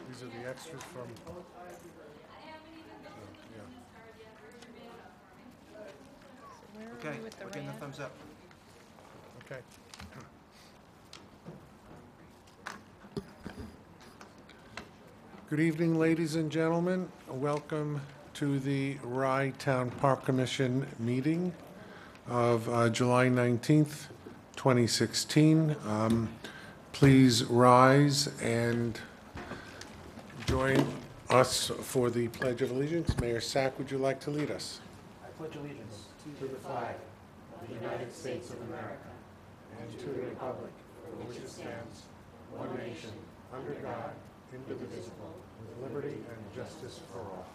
These are the extras from, yeah. Where are Okay, we with the we're getting the ramp? thumbs up. Okay. Good evening, ladies and gentlemen. Welcome to the Rye Town Park Commission meeting of July 19th, 2016. Please rise and join us for the Pledge of Allegiance. Mayor Sack, would you like to lead us? I pledge allegiance To the flag of the United States of America and to the republic for which it stands, one nation, under God, indivisible, with liberty and justice for all.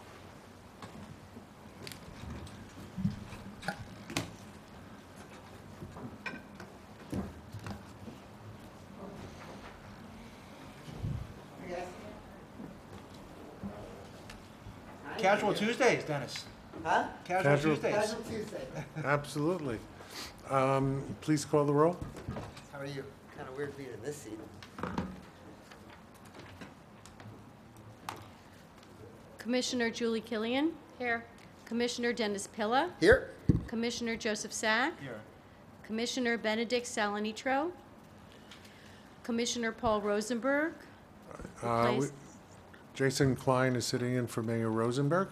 Casual Tuesdays, Dennis. Huh? Casual Casual- Tuesdays. Casual Tuesday. Absolutely. Please call the roll. How are you? Kind of weird being in this seat. Commissioner Julie Killian. Here. Commissioner Dennis Pilla. Here. Commissioner Joseph Sack. Here. Commissioner Benedict Salanitro. Commissioner Paul Rosenberg. Replaced- Jason Klein is sitting in for Mayor Rosenberg.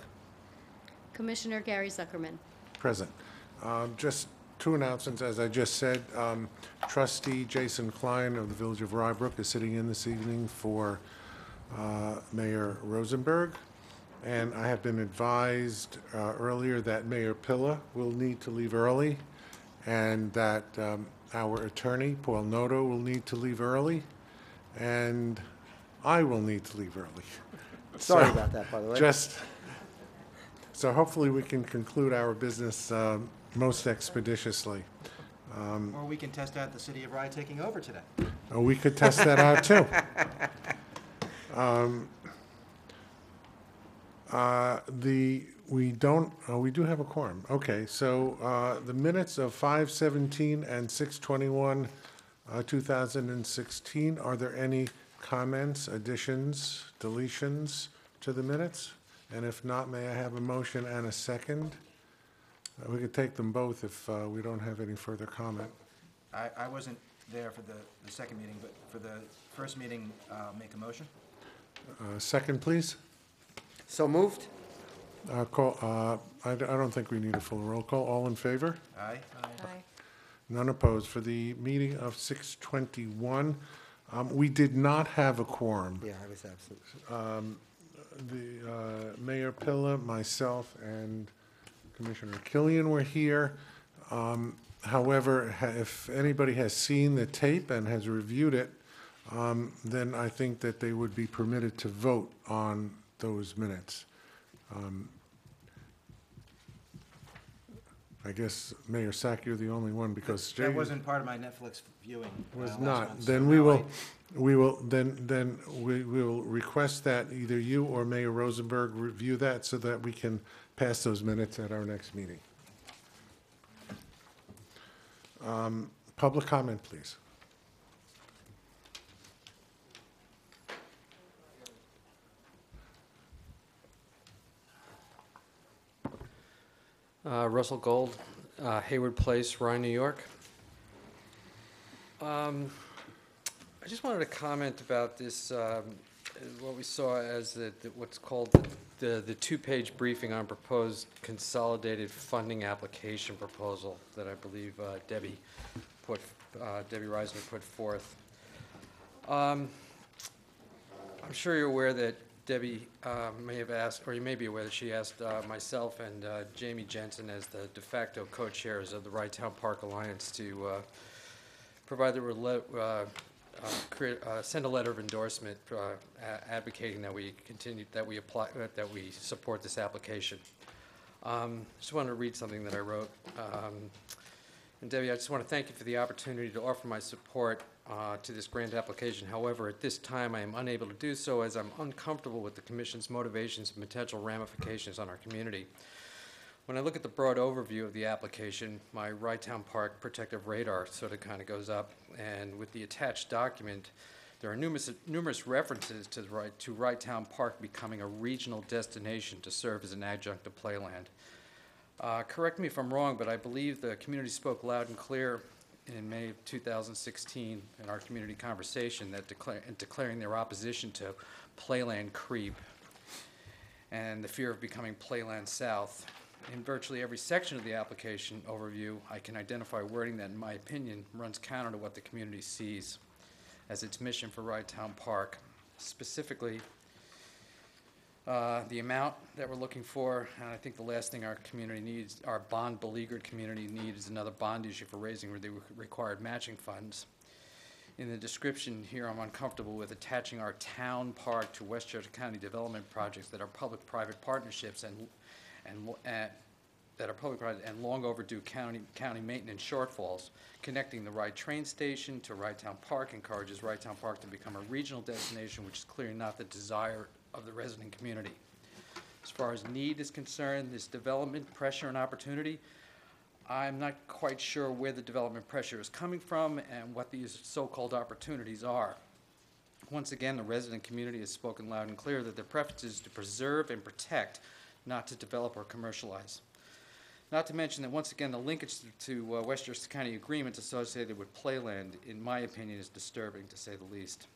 Commissioner Gary Zuckerman. Present. Just two announcements, as I just said. Trustee Jason Klein of the Village of Rybrook is sitting in this evening for Mayor Rosenberg. And I have been advised earlier that Mayor Pilla will need to leave early, and that our attorney, Paul Noto, will need to leave early, and I will need to leave early. Sorry So, about that, by the way. So hopefully we can conclude our business most expeditiously. Or we can test out the city of Rye taking over today. We could test that out too. We do have a quorum. Okay, so the minutes of 5:17 and 6:21, 2016, are there any comments, additions, deletions to the minutes? And if not, may I have a motion and a second? We could take them both if we don't have any further comment. I wasn't there for the second meeting, but for the first meeting, make a motion. Second, please. So moved? I don't think we need a full roll call. All in favor? Aye. Aye. None opposed. For the meeting of 6:21, we did not have a quorum. Yeah, I was absent. Mayor Pilla, myself, and Commissioner Killian were here. However, if anybody has seen the tape and has reviewed it, then I think that they would be permitted to vote on those minutes. I guess, Mayor Sack, you're the only one, because That wasn't part of my Netflix viewing. was last not. month, Then so we now will request that either you or Mayor Rosenberg review that so that we can pass those minutes at our next meeting. Public comment, please. Russell Gold, Hayward Place, Rye, New York. I just wanted to comment about this, what we saw as what's called the two-page briefing on proposed consolidated funding application proposal that I believe Debbie Reisner put forth. I'm sure you're aware that Debbie may have asked, or you may be aware that she asked myself and Jamie Jensen as the de facto co-chairs of the Rye Town Park Alliance to provide send a letter of endorsement advocating that we continue, that we support this application. Just wanted to read something that I wrote. And Debbie, I just want to thank you for the opportunity to offer my support to this grant application. However, at this time, I am unable to do so as I'm uncomfortable with the Commission's motivations and potential ramifications on our community. When I look at the broad overview of the application, my Rye Town Park protective radar sort of kind of goes up, and with the attached document, There are numerous references to Wrighttown Park becoming a regional destination to serve as an adjunct to Playland. Correct me if I'm wrong, but I believe the community spoke loud and clear in May of 2016 in our community conversation that declaring their opposition to Playland creep and the fear of becoming Playland South. In virtually every section of the application overview, I can identify wording that, in my opinion, runs counter to what the community sees as its mission for Wrighttown Park. Specifically, the amount that we're looking for, and I think the last thing our community needs, our bond-beleaguered community needs, is another bond issue for raising the required matching funds. In the description here, I'm uncomfortable with attaching our town park to Westchester County development projects that are public-private partnerships and long overdue county maintenance shortfalls. Connecting the Wright train station to Wrighttown Park encourages Wrighttown Park to become a regional destination, which is clearly not the desire of the resident community. As far as need is concerned, this development pressure and opportunity, I'm not quite sure where the development pressure is coming from and what these so-called opportunities are. Once again, the resident community has spoken loud and clear that their preference is to preserve and protect, not to develop or commercialize. Not to mention that, once again, the linkage to Westchester County agreements associated with Playland, in my opinion, is disturbing, to say the least.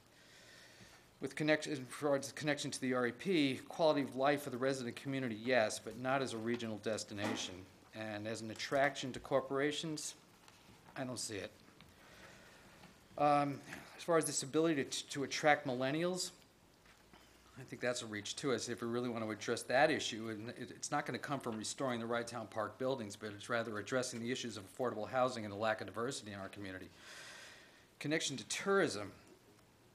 With regards to connection to the REP, quality of life for the resident community, yes, but not as a regional destination. And as an attraction to corporations, I don't see it. As far as this ability to attract millennials, I think that's a reach to us if we really want to address that issue. And it's not going to come from restoring the Wrighttown Park buildings, but it's rather addressing the issues of affordable housing and the lack of diversity in our community. Connection to tourism.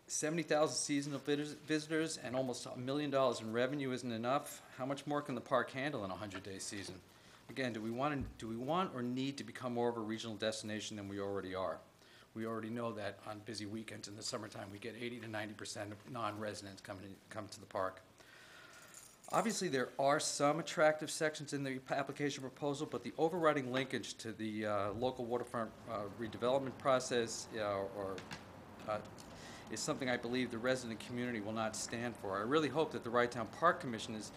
70,000 seasonal visitors and almost $1 million in revenue isn't enough. How much more can the park handle in a 100-day season? Again, do we want or need to become more of a regional destination than we already are? We already know that on busy weekends in the summertime, we get 80 to 90% of non-residents come to the park. Obviously, there are some attractive sections in the application proposal, but the overriding linkage to the local waterfront redevelopment process is something I believe the resident community will not stand for. I really hope that the Wrighttown Park Commission has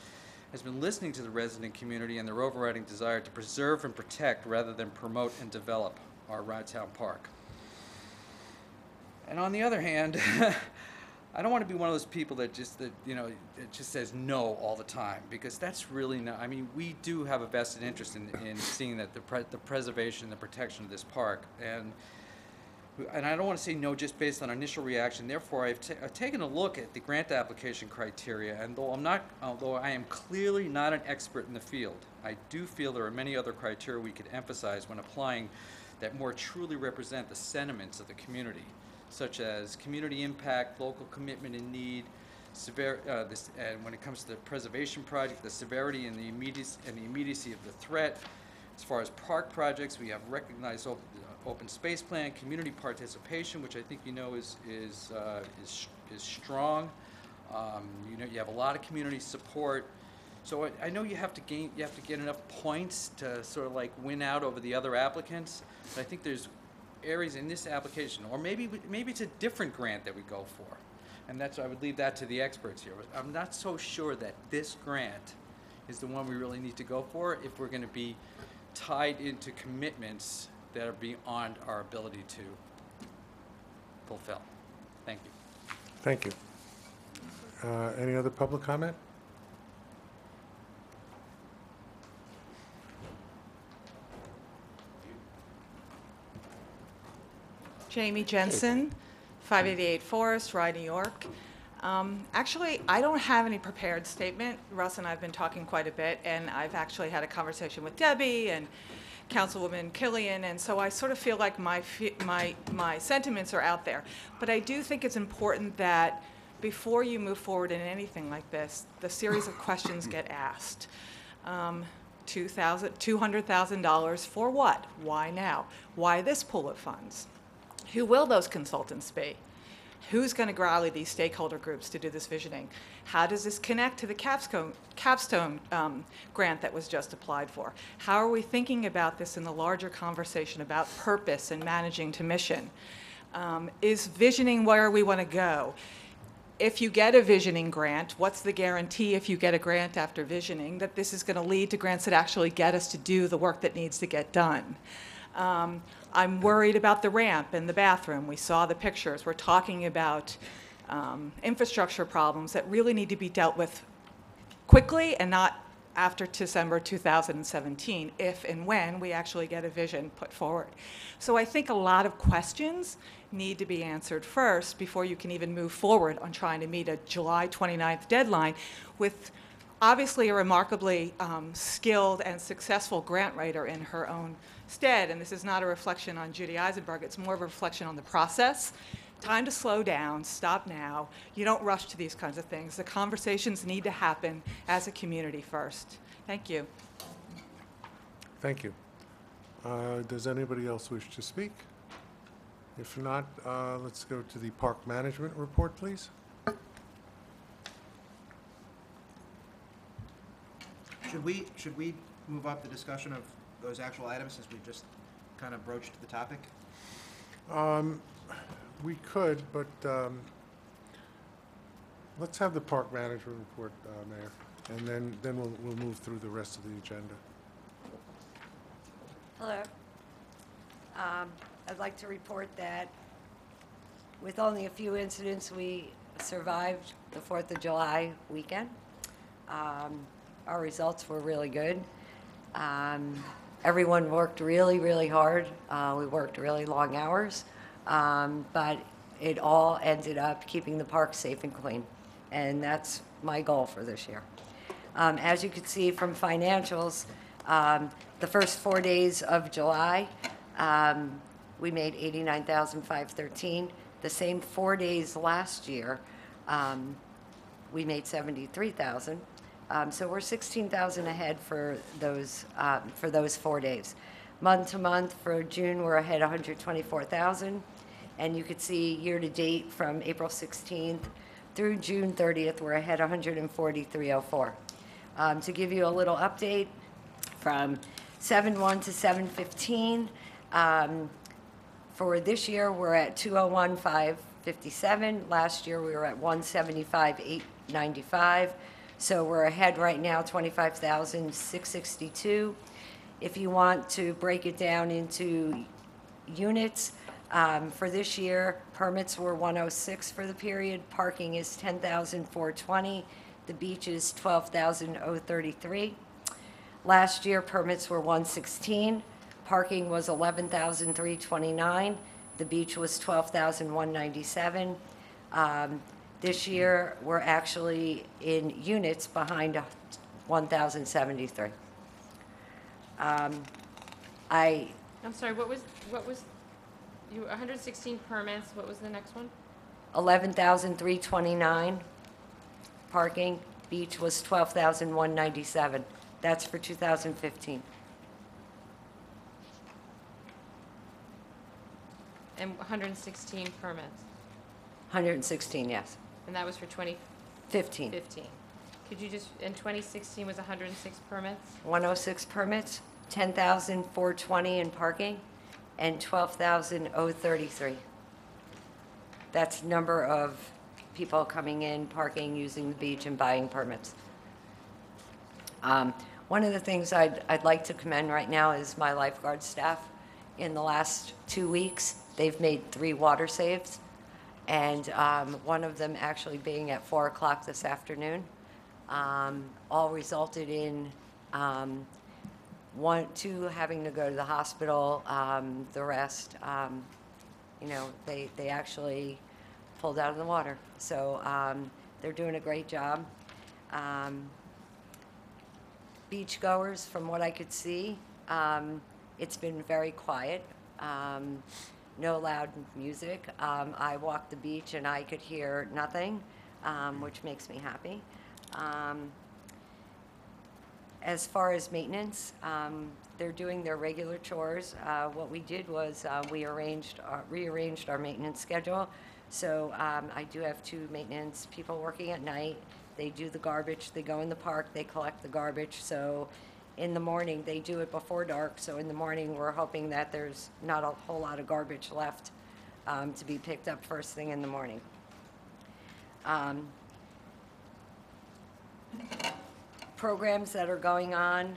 been listening to the resident community and their overriding desire to preserve and protect rather than promote and develop our Wrighttown Park. And on the other hand, I don't want to be one of those people that just says no all the time, because that's really not, I mean, we do have a vested interest in seeing that the preservation and the protection of this park. And I don't want to say no just based on initial reaction. Therefore, I've taken a look at the grant application criteria, and although I am clearly not an expert in the field, I do feel there are many other criteria we could emphasize when applying that more truly represent the sentiments of the community, such as community impact, local commitment and need, and when it comes to the preservation project, the severity and the immediacy of the threat. As far as park projects, we have recognized open space plan, community participation, which I think is strong. You have a lot of community support. So I know you have to get enough points to sort of like win out over the other applicants. But I think there's areas in this application, or maybe it's a different grant that we go for, and I would leave that to the experts here. But I'm not so sure that this grant is the one we really need to go for if we're going to be tied into commitments that are beyond our ability to fulfill. Thank you. Thank you. Any other public comment? Jamie Jensen, 588 Forest, Rye, New York. Actually, I don't have any prepared statement. Russ and I have been talking quite a bit, and I've actually had a conversation with Debbie and Councilwoman Killian, and so I sort of feel like my sentiments are out there. But I do think it's important that before you move forward in anything like this, the series of questions get asked. $200,000 for what? Why now? Why this pool of funds? Who will those consultants be? Who's going to rally these stakeholder groups to do this visioning? How does this connect to the capstone grant that was just applied for? How are we thinking about this in the larger conversation about purpose and managing to mission? is visioning where we want to go. If you get a visioning grant, what's the guarantee if you get a grant after visioning that this is going to lead to grants that actually get us to do the work that needs to get done? I'm worried about the ramp and the bathroom. We saw the pictures. We're talking about infrastructure problems that really need to be dealt with quickly and not after December 2017, if and when we actually get a vision put forward. So I think a lot of questions need to be answered first before you can even move forward on trying to meet a July 29th deadline with obviously a remarkably skilled and successful grant writer in her own stead. And this is not a reflection on Judy Eisenberg, it's more of a reflection on the process. Time to slow down, stop now. You don't rush to these kinds of things. The conversations need to happen as a community first. Thank you. Thank you. Does anybody else wish to speak? If not, let's go to the park management report, please. Should we move up the discussion of those actual items since we just kind of broached the topic? We could, but let's have the park management report, Mayor, and then we'll move through the rest of the agenda. Hello. I'd like to report that with only a few incidents, we survived the 4th of July weekend. Our results were really good. Everyone worked really, really hard. We worked really long hours, but it all ended up keeping the park safe and clean, and that's my goal for this year. As you can see from financials, the first 4 days of July, we made $89,513. The same 4 days last year, we made $73,000. So we're $16,000 ahead for those 4 days. Month to month for June, we're ahead $124,000. And you could see year to date from April 16th through June 30th, we're ahead $143,004. To give you a little update, from 7/1 to 7/15, for this year, we're at 201,557. Last year, we were at 175,895. So we're ahead right now, 25,662. If you want to break it down into units, for this year, permits were 106 for the period. Parking is 10,420. The beach is 12,033. Last year, permits were 116. Parking was 11,329. The beach was 12,197. This year, we're actually in units behind 1,073. I'm sorry, what was, you, 116 permits, what was the next one? 11,329 parking. Beach was 12,197. That's for 2015. And 116 permits, 116, yes. and that was for 2015. 15. Could you just, and 2016 was 106 permits? 106 permits, 10,420 in parking, and 12,033. That's number of people coming in, parking, using the beach, and buying permits. One of the things I'd like to commend right now is my lifeguard staff. In the last 2 weeks, they've made 3 water saves, and one of them actually being at 4 o'clock this afternoon. All resulted in 2 having to go to the hospital. The rest, they actually pulled out of the water. So they're doing a great job. Beachgoers, from what I could see, it's been very quiet. No loud music. I walked the beach and I could hear nothing, which makes me happy. As far as maintenance, they're doing their regular chores. What we did was we rearranged our maintenance schedule. So I do have 2 maintenance people working at night. They do the garbage. They go in the park. They collect the garbage. So in the morning, they do it before dark. So in the morning, we're hoping that there's not a whole lot of garbage left to be picked up first thing in the morning. Um, Programs that are going on,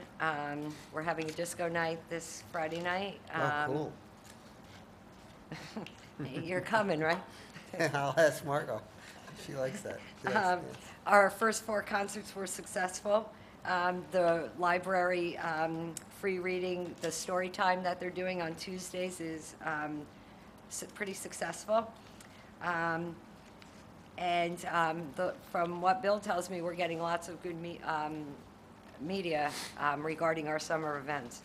we're having a disco night this Friday night. Oh, cool. You're coming, right? I'll ask Margot. She likes that. She likes Um, to dance. Our first 4 concerts were successful. The library free reading, the story time that they're doing on Tuesdays is pretty successful. From what Bill tells me, we're getting lots of good media regarding our summer events.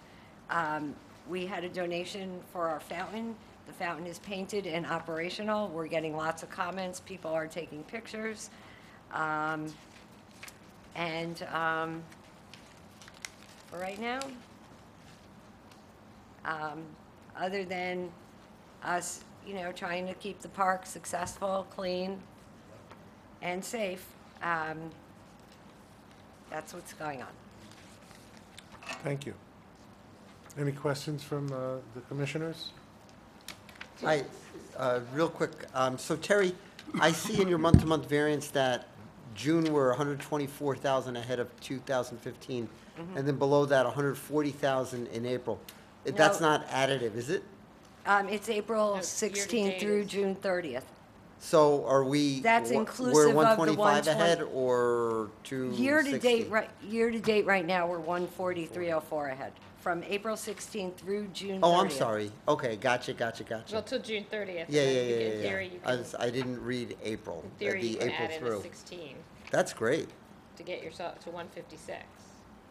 We had a donation for our fountain. The fountain is painted and operational. We're getting lots of comments. People are taking pictures. For right now, other than us, trying to keep the park successful, clean, and safe, that's what's going on. Thank you. Any questions from the commissioners? Hi, real quick, so Terry, I see in your month-to-month variance that June we're 124,000 ahead of 2015, and then below that, 140,000 in April. That's No. not additive, is it? It's April No, 16th year-to-date through is- June 30th. So are we? That's we're inclusive of the 125 120 ahead or 260? Year-to-date right now, we're 140,304 ahead, from April 16th through June 30th. Oh, I'm sorry. Okay, gotcha. Well, till June 30th. Yeah, and yeah, then you yeah, can- in yeah. theory, you I can, I didn't read April, in theory, you the can April add in a through. 16 That's great. to get yourself to 156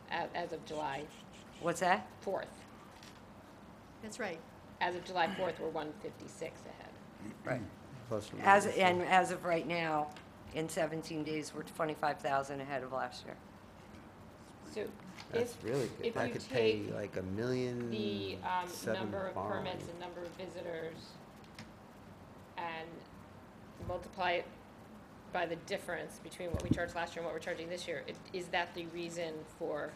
as of July What's that? 4th. That's right. As of July 4th, we're 156 ahead. Right. Plus or As, minus. and as of right now, in 17 days, we're 25,000 ahead of last year. So That's if, really good. if I you could pay take like $1 million. the seven number of borrowing. permits and number of visitors and multiply it by the difference between what we charged last year and what we're charging this year, is that the reason for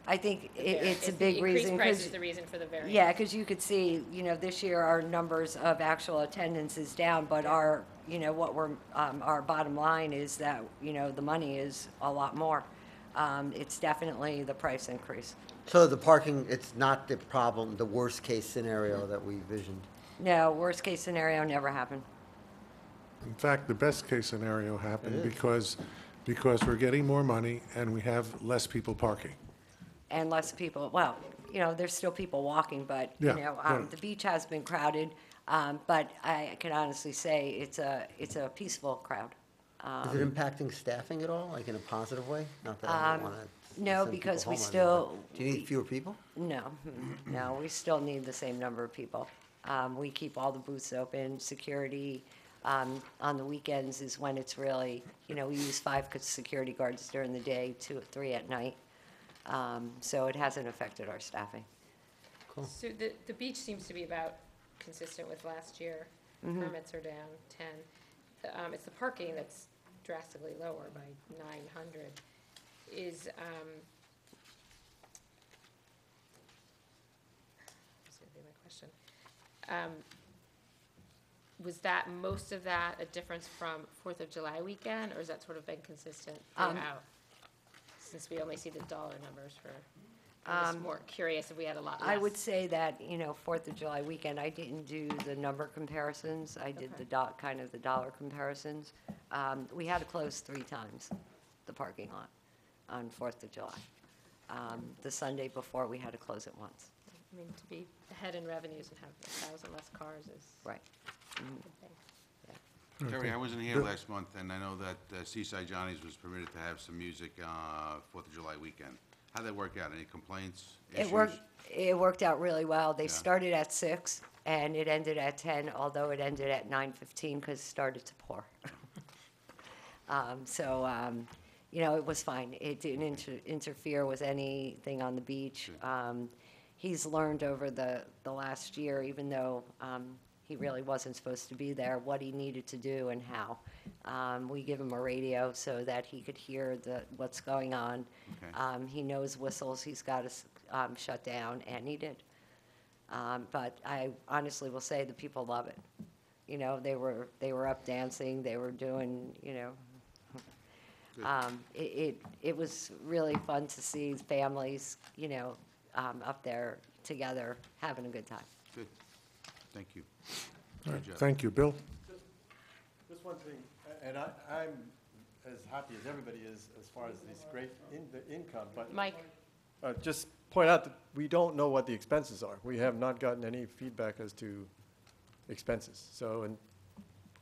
I think the var- it's a is big the reason. increased price 'cause- is the reason for the variance? Yeah, because you could see, this year our numbers of actual attendance is down, but our, what we're, our bottom line is that, the money is a lot more. It's definitely the price increase. So the parking, it's not the problem, the worst-case scenario that we visioned. No, worst case scenario never happened. In fact, the best-case scenario happened It is. because we're getting more money and we have less people parking. And less people, well, there's still people walking, but, Yeah, right. the beach has been crowded. But I can honestly say it's a peaceful crowd. Is it impacting staffing at all, like in a positive way? Not that I want to. no, because we still- Do you need fewer people? No, no, we still need the same number of people. We keep all the booths open, security. On the weekends is when it's really, we use 5 security guards during the day, 2 or 3 at night. So it hasn't affected our staffing. So the beach seems to be about consistent with last year. Permits are down 10. It's the parking that's drastically lower by 900. Is, what's gonna be my question? Was that, most of that a difference from 4th of July weekend, or has that sort of been consistent throughout? Since we only see the dollar numbers for, I'm just more curious if we had a lot less. I would say that, 4th of July weekend, I didn't do the number comparisons. I did the kind of the dollar comparisons. We had to close 3 times, the parking lot, on 4th of July. The Sunday before, we had to close it once. I mean, to be ahead in revenues and have 1,000 less cars is Right. a good thing. Terry, I wasn't here last month, and I know that Seaside Johnny's was permitted to have some music 4th of July weekend. How'd that work out? Any complaints, issues? It worked out really well. They Yeah. started at 6, and it ended at 10, although it ended at 9:15 because it started to pour. It was fine. It didn't interfere with anything on the beach. He's learned over the last year, even though he really wasn't supposed to be there, what he needed to do and how. We give him a radio so that he could hear what's going on. Okay. He knows whistles he's got to shut down, and he did. But I honestly will say the people love it. You know, they were up dancing, they were doing, you know. It was really fun to see families, you know, up there together, having a good time. Good. Thank you. All right, Good job. thank you. Bill? Just one thing, and I'm as happy as everybody is as far as this great income, but Mike, just point out that we don't know what the expenses are. We have not gotten any feedback as to expenses. So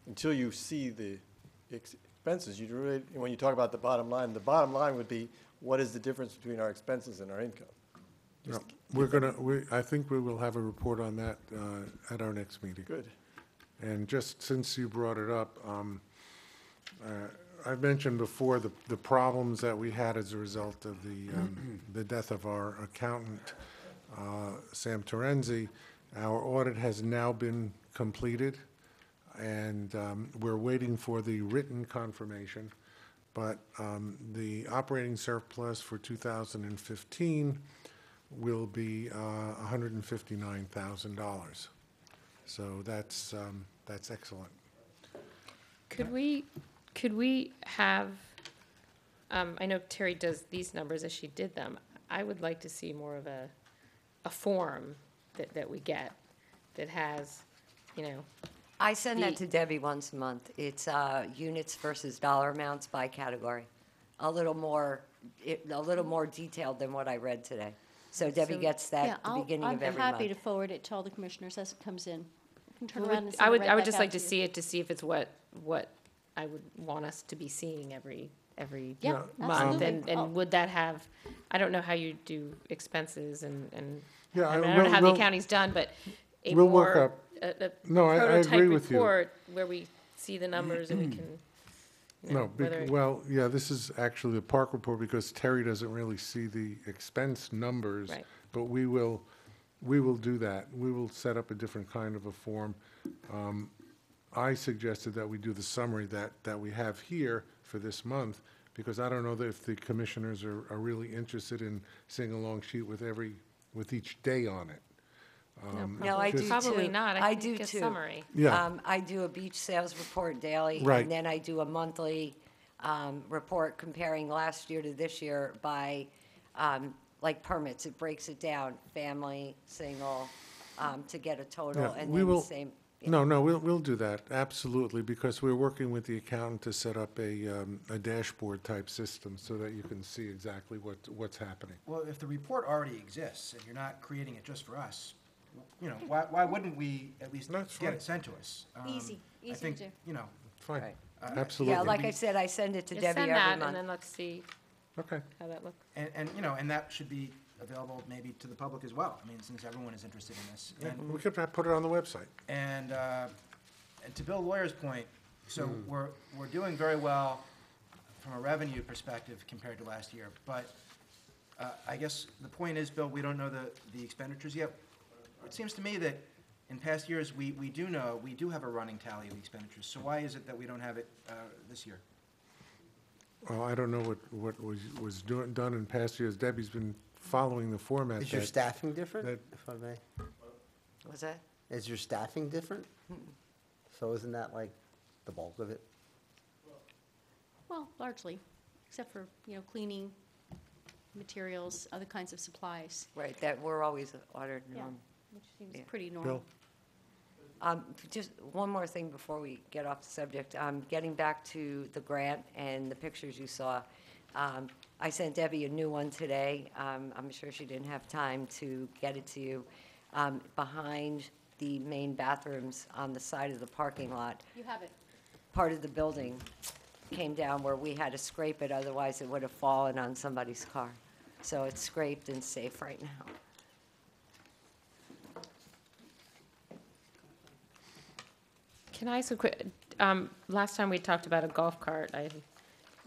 until you see the expenses, you really, when you talk about the bottom line would be, what is the difference between our expenses and our income? No, I think we will have a report on that at our next meeting. Good. And just since you brought it up, I've mentioned before the problems that we had as a result of the death of our accountant, Sam Terenzi. Our audit has now been completed, and we're waiting for the written confirmation. But the operating surplus for 2015 will be $159,000. So that's excellent. could we have, I know Terry does these numbers as she did them. I would like to see more of a form that we get that has, you know, I send that The- to Debbie once a month. It's units versus dollar amounts by category. A little more detailed than what I read today. So Debbie So- gets that Yeah, at the beginning of every I'm happy to month. forward it to all the commissioners as it comes in. You can turn Would- around and I send it would, right I would back just out like to you. see it, to see if it's what I would want us to be seeing every Yeah, month. absolutely. Oh. And would that have, I don't know how you do expenses and, Yeah, I mean, I we'll- don't know how the we'll- accounting's done, but a we'll work more, up- a No, I prototype agree with you. report where we see the numbers and we can, you know, No, whether. well, yeah, this is actually the park report because Terry doesn't really see the expense numbers. Right. But we will do that. We will set up a different kind of a form. I suggested that we do the summary that we have here for this month, because I don't know that if the commissioners are really interested in seeing a long sheet with each day on it. No, I do too. Probably not. I do think a too. summary. Yeah. I do a beach sales report daily. Right. And then I do a monthly report comparing last year to this year by, like permits. It breaks it down, family, single, to get a total, Yeah, and we then the will- same. No, we'll do that, absolutely, because we're working with the accountant to set up a dashboard type system so that you can see exactly what's happening. Well, if the report already exists and you're not creating it just for us, you know, why wouldn't we at least That's get right. it sent to us? Easy I to think, do. you know, Fine, Right. absolutely. Yeah, like I said, I send it to Just Debbie send every that and month. then let's see Okay, how that looks. and, you know, and that should be available maybe to the public as well. I mean, since everyone is interested in this. And we could put it on the website. And to Bill Lawyer's point, so we're doing very well from a revenue perspective compared to last year. But I guess the point is, Bill, we don't know the expenditures yet. It seems to me that in past years, we do have a running tally of the expenditures. So why is it that we don't have it this year? Well, I don't know what was done in past years. Debbie's been following the format. Is your that- staffing different, that- if I may? Was that? Is your staffing different? So isn't that like the bulk of it? Well, largely, except for, cleaning, materials, other kinds of supplies. Right, that we're always ordered. Yeah, which seems Yeah. pretty normal. Bill? Just one more thing before we get off the subject. Getting back to the grant and the pictures you saw, I sent Debbie a new one today. I'm sure she didn't have time to get it to you. Behind the main bathrooms on the side of the parking lot, You have it. part of the building came down where we had to scrape it, otherwise it would have fallen on somebody's car. So it's scraped and safe right now. Can I ask a quick, last time we talked about a golf cart, I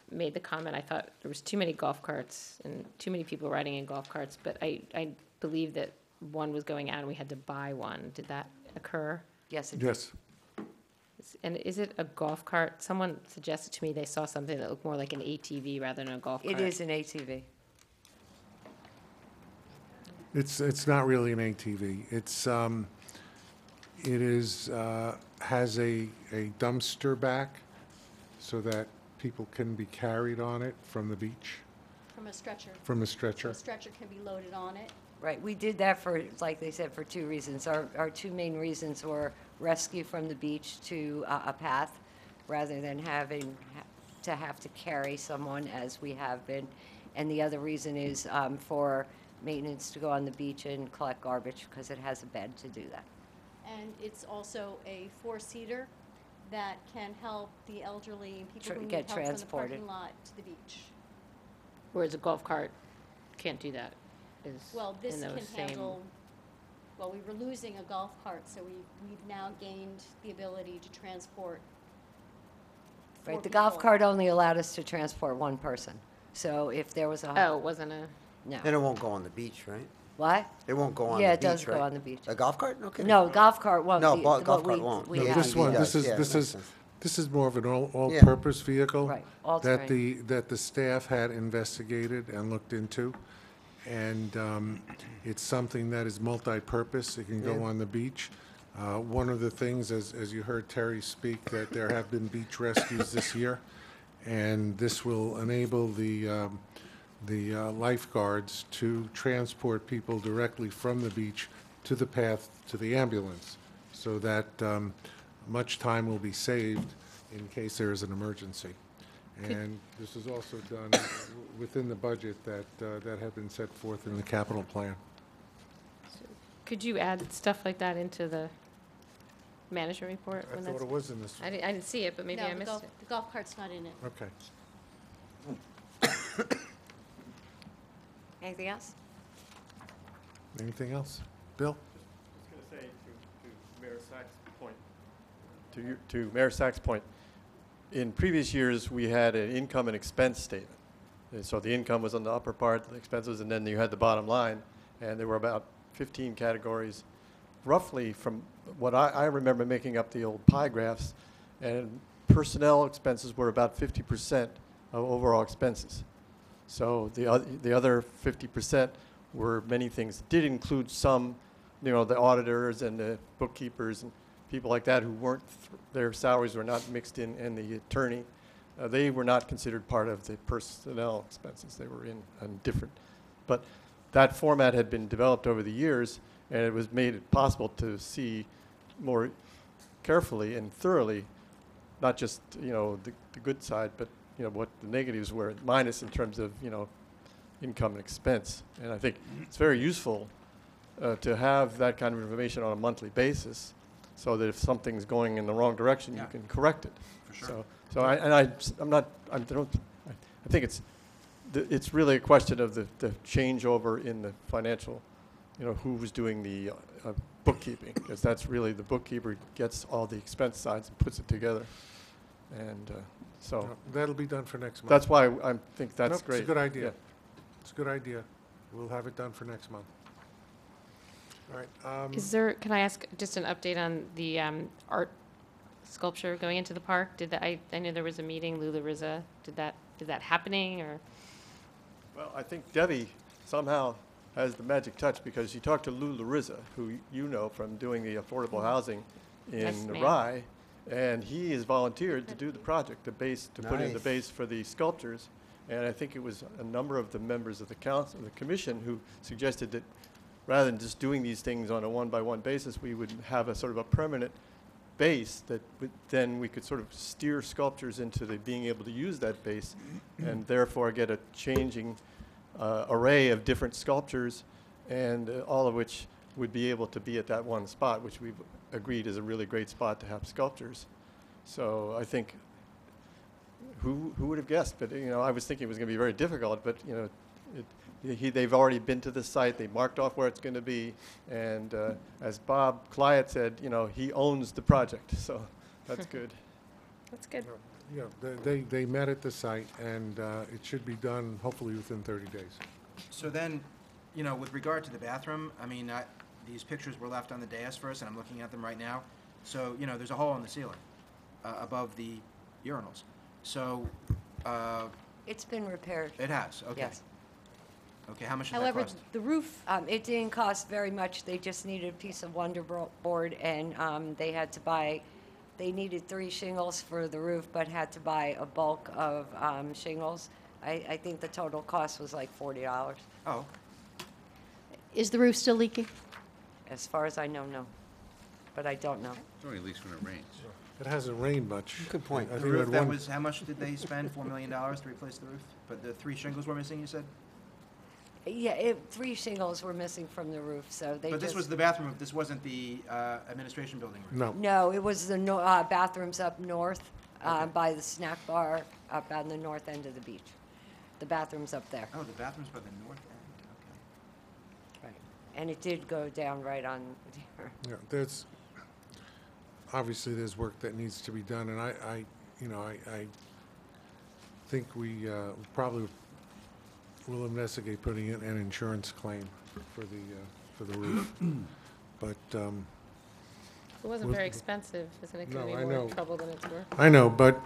made the comment, I thought there was too many golf carts and too many people riding in golf carts, but I believe that one was going out and we had to buy one. Did that occur? Yes, it did. Yes. And is it a golf cart? Someone suggested to me they saw something that looked more like an ATV rather than a golf cart. It is an ATV. It's not really an ATV. It's, It is, has a dumpster back so that people can be carried on it from the beach, From a stretcher. from a So stretcher. a stretcher can be loaded on it. Right, we did that for, like they said, for two reasons. Our two main reasons were rescue from the beach to a path, rather than having to have to carry someone as we have been. And the other reason is for maintenance to go on the beach and collect garbage, because it has a bed to do that. And it's also a four-seater that can help the elderly and people who need Get help from the transported. parking lot to the beach. Whereas a golf cart can't do that, is Well, this in can those same. handle, well, we were losing a golf cart, so we've now gained the ability to transport four Right, the golf people. cart only allowed us to transport one person. So if there was a. Oh, it wasn't a, No. And it won't go on the beach, right? What? It won't go on the beach, Yeah, right? it does go on the beach. A golf cart? Okay. No, golf cart won't. No, The- golf what cart we- won't. we No, have. This one, does, this yeah, is, makes sense. this is more of an Yeah. all-purpose vehicle. Right, That all-terrain. that the staff had investigated and looked into. And it's something that is multi-purpose. It can go Yeah. on the beach. One of the things, as you heard Terry speak, that there have been beach rescues this year. And this will enable the lifeguards to transport people directly from the beach to the path to the ambulance, so that much time will be saved in case there is an emergency. And this is also done within the budget that had been set forth in the capital plan. could you add stuff like that into the management report? I when thought that's- it was in this, I didn't see it, but maybe No, I the missed golf- it. The golf cart's not in it. okay. Anything else? Anything else? Bill? I was going to say to Mayor Sachs' point, to Mayor Sachs' point, in previous years, we had an income and expense statement. And so the income was on the upper part, the expenses, and then you had the bottom line, and there were about 15 categories, roughly from what I remember making up the old pie graphs, and personnel expenses were about 50% of overall expenses. So the other 50% were many things. It did include some, the auditors and the bookkeepers and people like that who weren't, their salaries were not mixed in, and the attorney. They were not considered part of the personnel expenses. They were in different. But that format had been developed over the years, and it was made it possible to see more carefully and thoroughly, not just, the good side, but, what the negatives were, minus in terms of, income and expense. And I think it's very useful to have that kind of information on a monthly basis, so that if something's going in the wrong direction, you Yeah. can correct it. For sure. I think it's really a question of the changeover in the financial, who was doing the bookkeeping, because that's really, the bookkeeper gets all the expense sides and puts it together. And so That'll be done for next month. that's why I think that's Nope, great. It's a good idea. Yeah. It's a good idea. We'll have it done for next month. All right. Is there, can I ask just an update on the art sculpture going into the park? I know there was a meeting, Lula Riza, is that happening, or? Well, I think Debbie somehow has the magic touch, because she talked to Lou Larissa, who you know from doing the affordable housing Yes, in ma'am. Rye, and he has volunteered to do the project, the base, to put in the Nice. base for the sculptures. And I think it was a number of the members of the council, the commission, who suggested that rather than just doing these things on a one-by-one basis, we would have a sort of a permanent base that then we could sort of steer sculptures into being able to use that base, and therefore get a changing array of different sculptures, and all of which would be able to be at that one spot, which we've agreed is a really great spot to have sculptures. So I think, who would have guessed? But I was thinking it was going to be very difficult, but they've already been to the site, they marked off where it's going to be, and as Bob Clyott said, he owns the project, so that's good. That's good. Yeah, they met at the site, and it should be done hopefully within 30 days. So then, with regard to the bathroom, these pictures were left on the dais for us, and I'm looking at them right now. So, there's a hole in the ceiling above the urinals. So, It's been repaired. it has, okay. Yes. Okay, how much did that However, cost? the roof, It didn't cost very much. They just needed a piece of board, and they needed 3 shingles for the roof, but had to buy a bulk of shingles. I think the total cost was like $40. Oh, is the roof still leaking? As far as I know, no. But I don't know. It's only leaks when it rains. It hasn't rained much. Good point. I the think we roof, had that one- was, how much did they spend? $4 million to replace the roof? But the 3 shingles were missing, you said? Yeah, 3 shingles were missing from the roof, so they just... But this was the bathroom roof, this wasn't the administration building roof? No. No, it was the bathrooms up north by the snack bar up on the north end of the beach. The bathrooms up there. Oh, the bathroom's by the north end, Right. And it did go down right on there. Yeah, obviously, there's work that needs to be done, and I think we probably will investigate putting in an insurance claim for the roof. But, It wasn't Was- very expensive, isn't it? No, Gonna I be know. more trouble than it's worth. I know, but,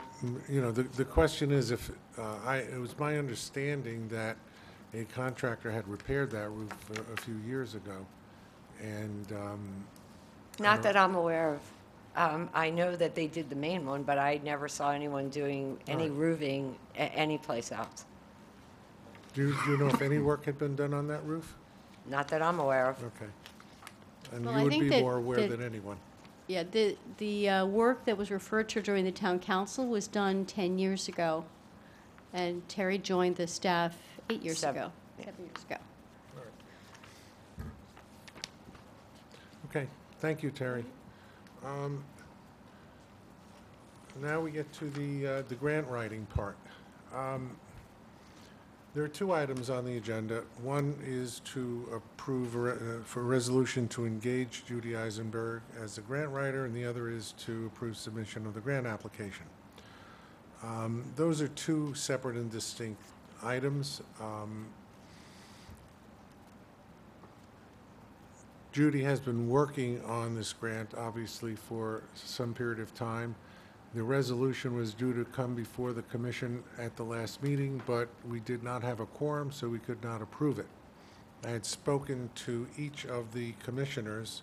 the question is if, it was my understanding that a contractor had repaired that roof a few years ago, and, Not that I'm aware of. I know that they did the main one, but I never saw anyone doing any Right. roofing anyplace else. do you know if any work had been done on that roof? Not that I'm aware of. Okay. And Well, you I would think be that- more aware that- than anyone. Yeah, the work that was referred to during the town council was done 10 years ago, and Terry joined the staff 8 years Seven, ago. yeah. 7 years ago. Okay, thank you, Terry. Now we get to the grant writing part. There are 2 items on the agenda. One is to approve for a resolution to engage Judy Eisenberg as the grant writer, and the other is to approve submission of the grant application. Those are 2 separate and distinct items. Judy has been working on this grant, obviously, for some period of time. The resolution was due to come before the commission at the last meeting, but we did not have a quorum, so we could not approve it. I had spoken to each of the commissioners,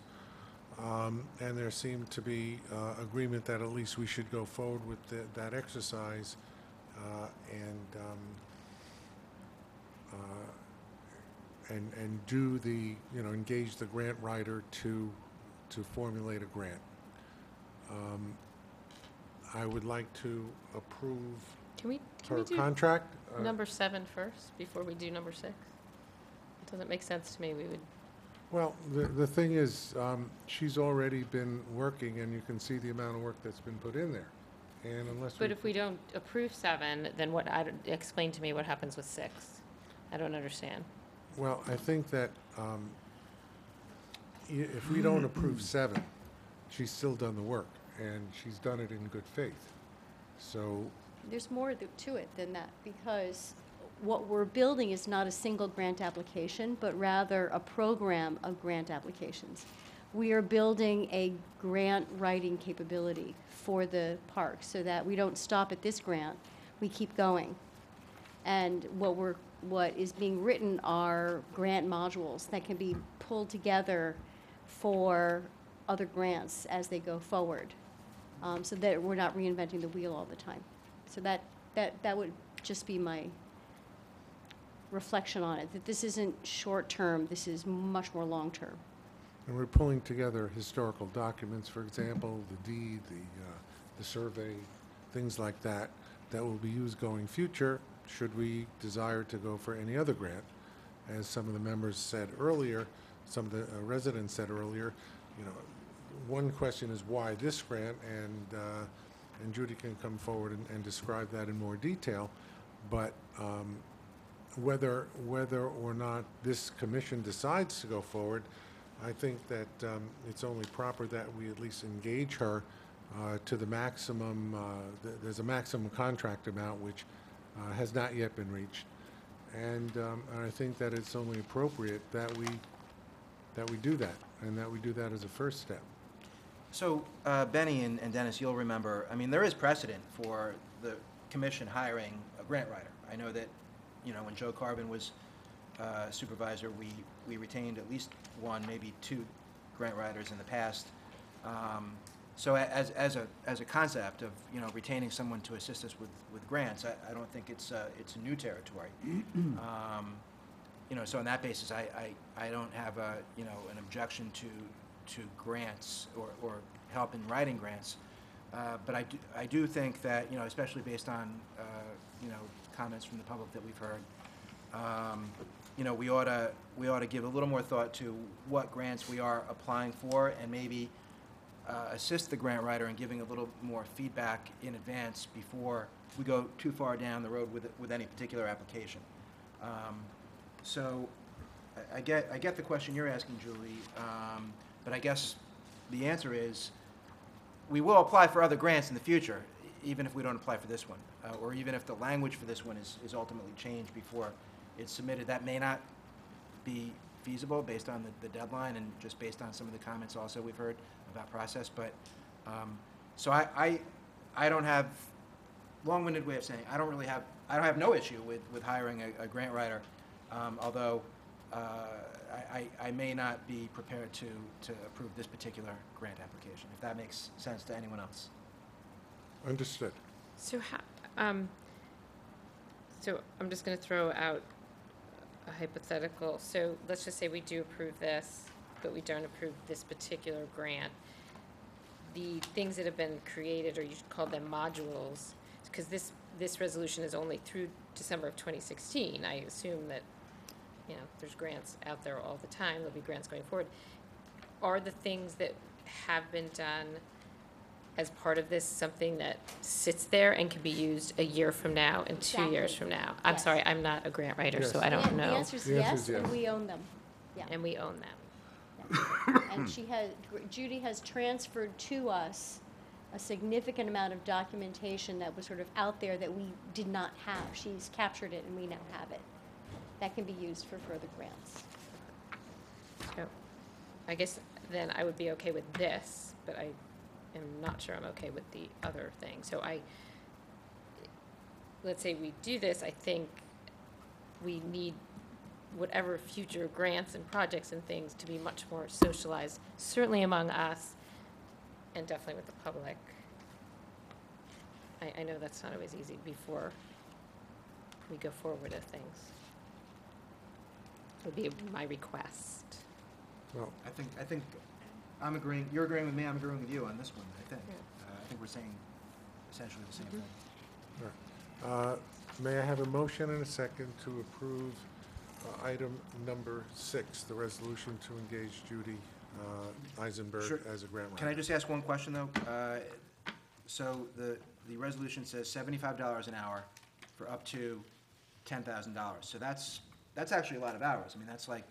and there seemed to be agreement that at least we should go forward with that exercise and do engage the grant writer to formulate a grant. I would like to approve Can we her do contract. number 7 first before we do number 6? It doesn't make sense to me. We would, Well, the thing is, she's already been working, and you can see the amount of work that's been put in there. And unless but if we don't approve 7, then explain to me what happens with 6. I don't understand. Well, I think that if we don't approve 7, she's still done the work, and she's done it in good faith. So, There's more to it than that, because what we're building is not a single grant application, but rather a program of grant applications. We are building a grant writing capability for the park so that we don't stop at this grant, we keep going. And what is being written are grant modules that can be pulled together for other grants as they go forward, so that we're not reinventing the wheel all the time. So that would just be my reflection on it, that this isn't short-term, this is much more long-term. and we're pulling together historical documents, for example, the deed, the survey, things like that, that will be used going future, should we desire to go for any other grant. As some of the members said earlier, some of the residents said earlier, one question is why this grant, and Judy can come forward and describe that in more detail, but whether or not this commission decides to go forward, I think that it's only proper that we at least engage her to the maximum, there's a maximum contract amount which has not yet been reached. And I think that it's only appropriate that we do that, and that we do that as a first step. So, Benny and Dennis, you'll remember, I mean, there is precedent for the commission hiring a grant writer. I know that, when Joe Carbon was supervisor, we retained at least one, maybe two grant writers in the past. So as a concept of, you know, retaining someone to assist us with grants, I don't think it's a new territory. You know, so on that basis, I don't have a, you know, an objection to grants or help in writing grants. But I do think that, you know, especially based on, you know, comments from the public that we've heard, you know, we ought to give a little more thought to what grants we are applying for, and maybe assist the grant writer in giving a little more feedback in advance before we go too far down the road with any particular application. So I get the question you're asking, Julie, but I guess the answer is we will apply for other grants in the future, even if we don't apply for this one, or even if the language for this one is ultimately changed before it's submitted. That may not be feasible based on the deadline and just based on some of the comments also we've heard about process. But so I don't have, long-winded way of saying, I don't have no issue with hiring a grant writer, although I may not be prepared to approve this particular grant application, if that makes sense to anyone else. Understood. So so I'm just gonna throw out a hypothetical. So let's just say we do approve this, but we don't approve this particular grant. The things that have been created, or you should call them modules, because this resolution is only through December of 2016. I assume that, you know, there's grants out there all the time. There'll be grants going forward. Are the things that have been done as part of this something that sits there and can be used a year from now and 2 years Exactly. from now? I'm Yes. sorry, I'm not a grant writer, so Yes. I don't The know. answer is The answer yes, is and yes. we own them. Yeah. And we own them. And Judy has transferred to us a significant amount of documentation that was sort of out there that we did not have. She's captured it and we now have it. That can be used for further grants. So I guess then I would be okay with this, but I am not sure I'm okay with the other thing. So let's say we do this, I think we need whatever future grants and projects and things to be much more socialized, certainly among us and definitely with the public. I know that's not always easy before we go forward with things. Would be my request. Well, I think I'm agreeing, you're agreeing with me, I'm agreeing with you on this one, I think. I think we're saying essentially the same thing. may I have a motion and a second to approve item number 6, the resolution to engage Judy Eisenberg Sure. as a grant writer? Can I just ask one question, though? So the resolution says $75 an hour for up to $10,000. So that's actually a lot of hours. I mean, that's like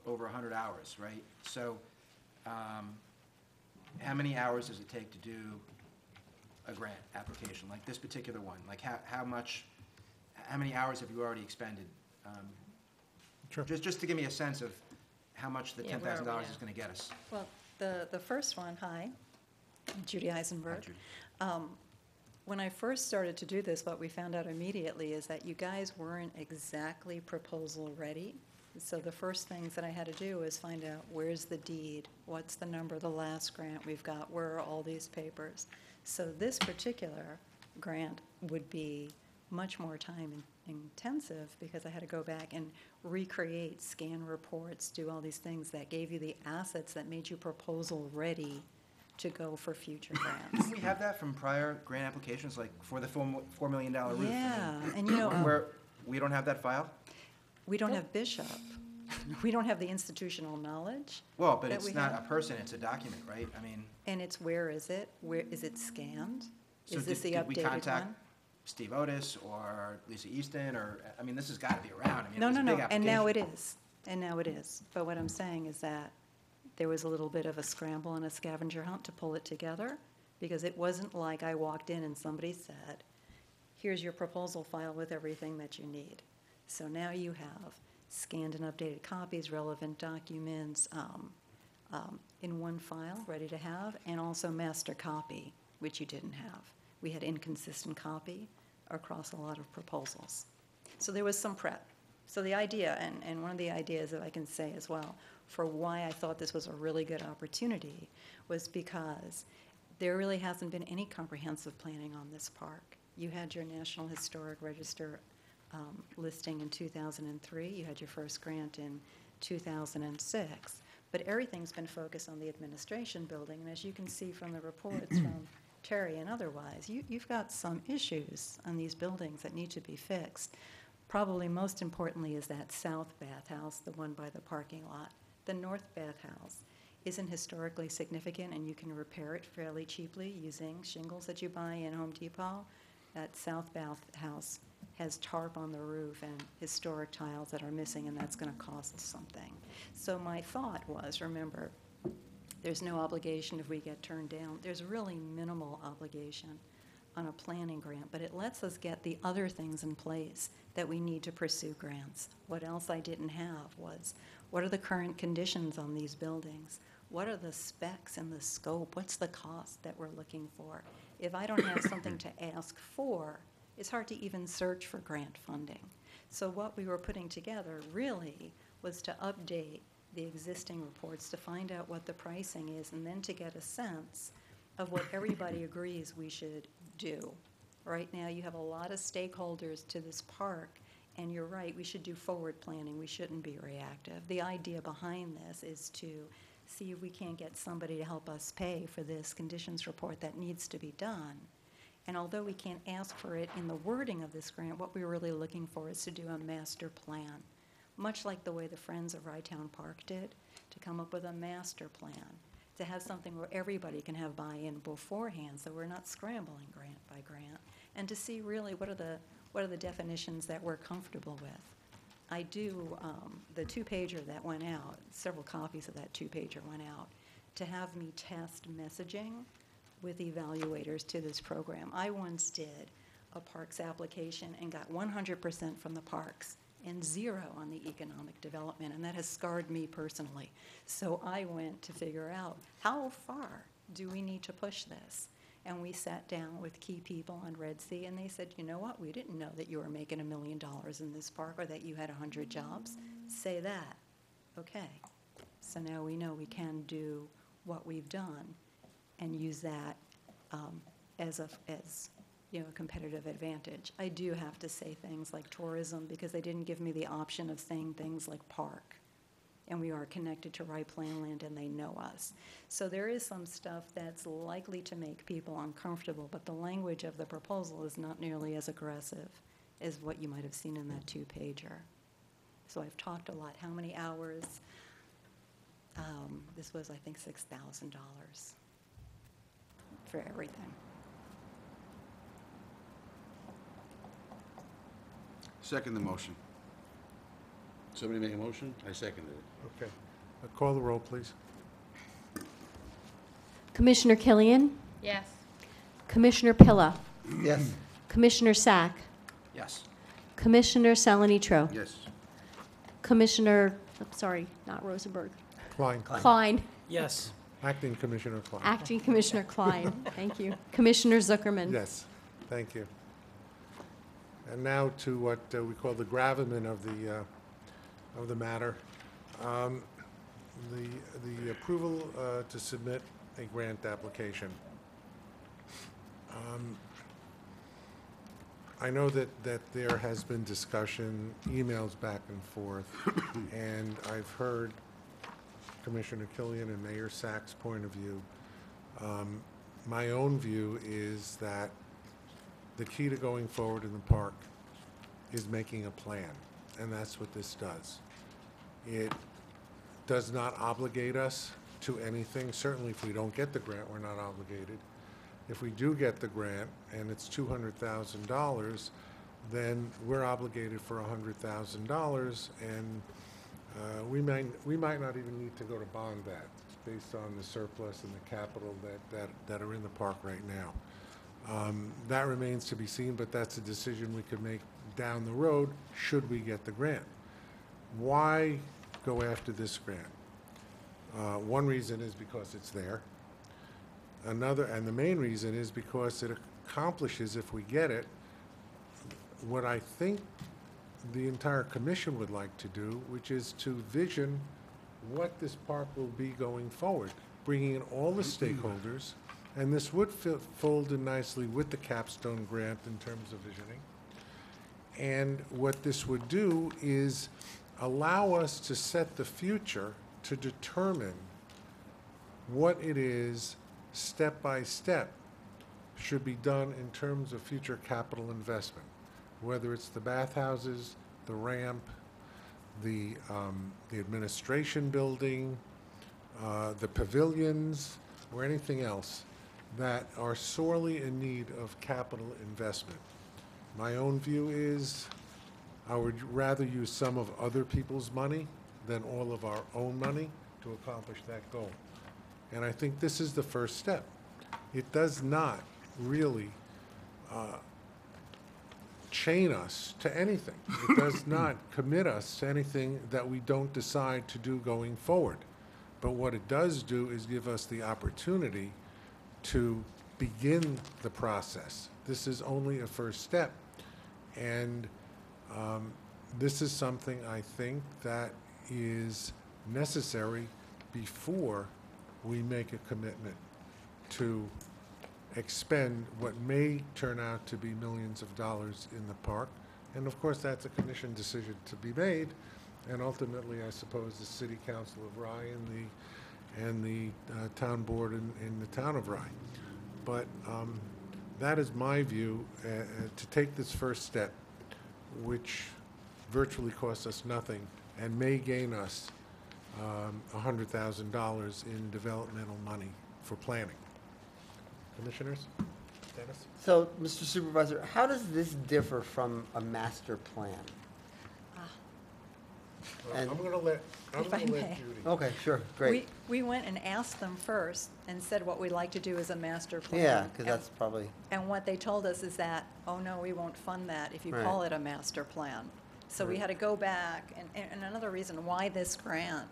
over 100 hours, right? So how many hours does it take to do a grant application, like this particular one? Like how many hours have you already expended? Sure. Just to give me a sense of how much the Yeah, where are we $10,000 now? is going to get us. Well, the first one, hi, I'm Judy Eisenberg. Hi, Judy. When I first started to do this, what we found out immediately is that you guys weren't exactly proposal ready. So the first things that I had to do was find out, where's the deed? What's the number of the last grant we've got? Where are all these papers? So this particular grant would be much more time intensive because I had to go back and recreate, scan reports, do all these things that gave you the assets that made you proposal ready to go for future grants. Didn't we have that from prior grant applications, like for the $4 million roof? I mean, Yeah, and you know, we don't have that file? we don't have Bishop. We don't have the institutional knowledge. Well, but that it's we not have. a person, it's a document, right? I mean, And it's, where is it? Where, is it scanned? so Is this the did we updated contact one? Steve Otis or Lisa Easton, or, I mean, this has got to be around. I mean, No, it was no, a no, big and now it application. is, and now it is. But what I'm saying is that there was a little bit of a scramble and a scavenger hunt to pull it together, because it wasn't like I walked in and somebody said, here's your proposal file with everything that you need. So now you have scanned and updated copies, relevant documents, in one file, ready to have, and also master copy, which you didn't have. We had inconsistent copy across a lot of proposals. So there was some prep So the idea, and one of the ideas that I can say as well, for why I thought this was a really good opportunity, was because there really hasn't been any comprehensive planning on this park. You had your National Historic Register listing in 2003. You had your first grant in 2006. But everything's been focused on the administration building. And as you can see from the reports from Terry and otherwise, you've got some issues on these buildings that need to be fixed. Probably most importantly is that south bathhouse, the one by the parking lot. The north bathhouse isn't historically significant, and you can repair it fairly cheaply using shingles that you buy in Home Depot. That south bathhouse has tarp on the roof and historic tiles that are missing, and that's going to cost something. So my thought was, remember, there's no obligation if we get turned down. There's really minimal obligation on a planning grant, but it lets us get the other things in place that we need to pursue grants. What else I didn't have was, what are the current conditions on these buildings? What are the specs and the scope? What's the cost that we're looking for? If I don't have something to ask for, it's hard to even search for grant funding. So what we were putting together really was to update the existing reports to find out what the pricing is, and then to get a sense of what everybody agrees we should do. Right now, you have a lot of stakeholders to this park, and you're right, we should do forward planning. We shouldn't be reactive. The idea behind this is to see if we can't get somebody to help us pay for this conditions report that needs to be done. And although we can't ask for it in the wording of this grant, what we're really looking for is to do a master plan, much like the way the Friends of Rytown Park did, to come up with a master plan, to have something where everybody can have buy-in beforehand, so we're not scrambling grant by grant, and to see really what are the definitions that we're comfortable with. I do, the two-pager that went out, several copies of that two-pager went out, to have me test messaging with evaluators to this program. I once did a parks application and got 100% from the parks and 0 on the economic development, and that has scarred me personally. So I went to figure out, how far do we need to push this? And we sat down with key people on Red Sea, and they said, you know what, we didn't know that you were making $1 million in this park, or that you had 100 jobs. Say that. Okay. So now we know we can do what we've done and use that as a competitive advantage. I do have to say things like tourism, because they didn't give me the option of saying things like park. And we are connected to Rye Planland, and they know us. So there is some stuff that's likely to make people uncomfortable, but the language of the proposal is not nearly as aggressive as what you might have seen in that two-pager. So I've talked a lot. How many hours? This was, I think, $6,000 for everything. Second the motion. Somebody make a motion? I seconded it. Okay. Call the roll, please. Commissioner Killian, Yes. Commissioner Pilla, Yes. Commissioner Sack, Yes. Commissioner Salanitro, Yes. Commissioner, sorry, not Rosenberg, Klein. Klein, Yes. Acting Commissioner Klein. Acting Commissioner Klein, thank you. Commissioner Zuckerman. Yes, thank you. And now to what we call the gravamen of the matter. The approval to submit a grant application. I know that there has been discussion, emails back and forth, and I've heard Commissioner Killian and Mayor Sack's point of view. My own view is that the key to going forward in the park is making a plan, and that's what this does. It does not obligate us to anything. Certainly, if we don't get the grant, we're not obligated. If we do get the grant, and it's $200,000, then we're obligated for $100,000, and we might not even need to go to bond that, based on the surplus and the capital that are in the park right now. That remains to be seen, but that's a decision we could make down the road should we get the grant. Why go after this grant? One reason is because it's there. Another, and the main reason, is because it accomplishes, if we get it, what I think the entire commission would like to do, which is to vision what this park will be going forward, bringing in all the stakeholders, and this would fold in nicely with the capstone grant in terms of visioning. And what this would do is allow us to set the future to determine what it is, step by step, should be done in terms of future capital investment, whether it's the bathhouses, the ramp, the administration building, the pavilions, or anything else that are sorely in need of capital investment. My own view is I would rather use some of other people's money than all of our own money to accomplish that goal. And I think this is the first step. It does not really chain us to anything. It does not commit us to anything that we don't decide to do going forward. But what it does do is give us the opportunity to begin the process. This is only a first step. And this is something I think that is necessary before we make a commitment to expend what may turn out to be millions of dollars in the park. And of course, that's a commission decision to be made. And ultimately, I suppose the City Council of Rye and the town board in the town of Rye. But that is my view, to take this first step, which virtually costs us nothing and may gain us $100,000 in developmental money for planning. Commissioners? Dennis? So, Mr. Supervisor, how does this differ from a master plan? And- I'm gonna let If I may. Judy. Okay, sure, great. We went and asked them first and said what we'd like to do is a master plan. Yeah, because And- that's probably, And what they told us is that, oh, no, we won't fund that if you Right. call it a master plan. So we Right. had to go back, and another reason why this grant,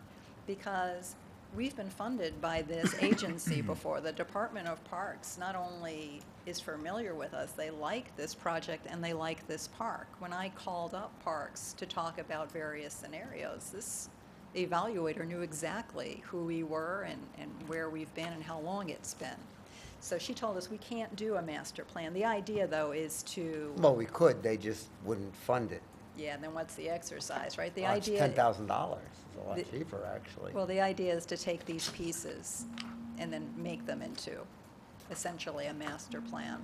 because we've been funded by this agency before. The Department of Parks not only is familiar with us, they like this project and they like this park. When I called up Parks to talk about various scenarios, this evaluator knew exactly who we were and where we've been and how long it's been. So she told us we can't do a master plan. The idea, though, is to, well, we could, they just wouldn't fund it. yeah, and then what's the exercise, right? The Well, it's idea. $10,000, it's a lot the- cheaper, actually. Well, the idea is to take these pieces and then make them into essentially a master plan.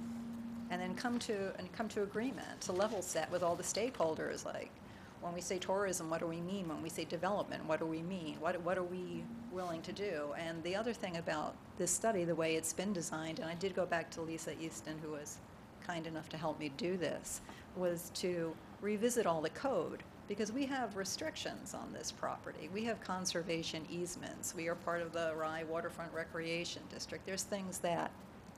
And then come to agreement, to level set with all the stakeholders, like, when we say tourism, what do we mean? When we say development, what do we mean? What are we willing to do? And the other thing about this study, the way it's been designed, and I did go back to Lisa Easton, who was kind enough to help me do this, was to revisit all the code, because we have restrictions on this property. We have conservation easements. We are part of the Rye Waterfront Recreation District. There's things that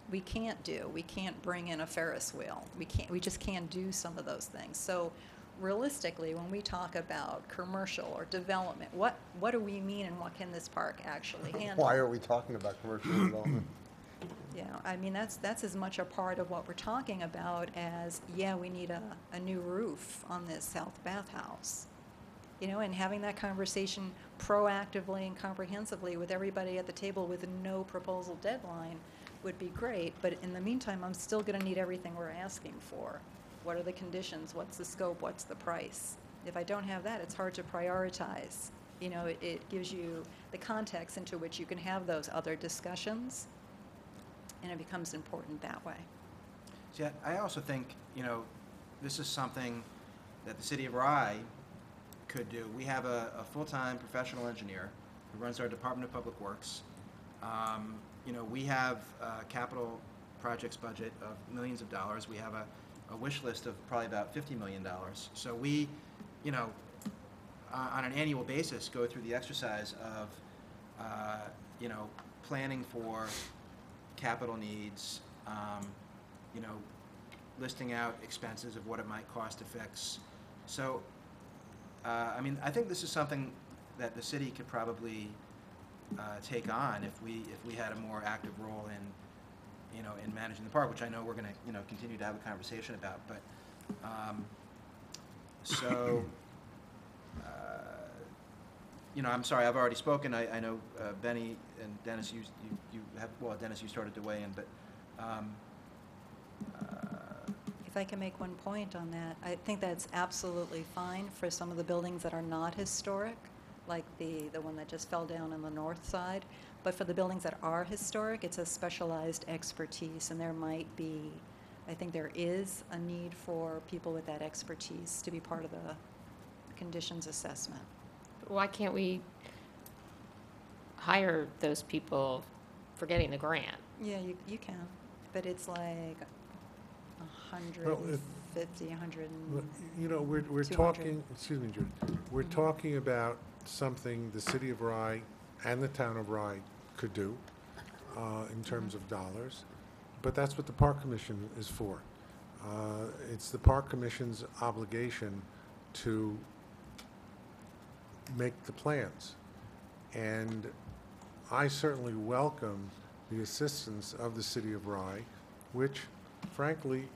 we can't do. We can't bring in a Ferris wheel. We just can't do some of those things. So realistically, when we talk about commercial or development, what do we mean and what can this park actually handle? Why are we talking about commercial development? Yeah, I mean, that's as much a part of what we're talking about as, yeah, we need a new roof on this south bathhouse. You know, and having that conversation proactively and comprehensively with everybody at the table with no proposal deadline would be great, but in the meantime, I'm still gonna need everything we're asking for. What are the conditions? What's the scope? What's the price? If I don't have that, it's hard to prioritize. You know, it gives you the context into which you can have those other discussions, and it becomes important that way. See, I also think, you know, this is something that the city of Rye could do. We have a full-time professional engineer who runs our Department of Public Works. You know, we have a capital projects budget of millions of dollars. We have a wish list of probably about $50 million. So we, you know, on an annual basis, go through the exercise of, you know, planning for capital needs, you know, listing out expenses of what it might cost to fix. So, I mean, I think this is something that the city could probably take on if we had a more active role in, you know, in managing the park, which I know we're going to, you know, continue to have a conversation about. But So, I'm sorry, I've already spoken. I know Benny and Dennis, you have, well, Dennis, you started to weigh in, but, If I can make one point on that, I think that's absolutely fine for some of the buildings that are not historic, like the one that just fell down on the north side. But for the buildings that are historic, it's a specialized expertise, and there might be, I think there is a need for people with that expertise to be part of the conditions assessment. Why can't we hire those people for getting the grant? Yeah, you can, but it's like Well, if- 150, 100 Well, and... we're 200. talking, excuse me, Judy, we're talking about something the city of Rye and the town of Rye could do in terms of dollars, but that's what the Park Commission is for. It's the Park Commission's obligation to make the plans. And I certainly welcome the assistance of the city of Rye, which frankly,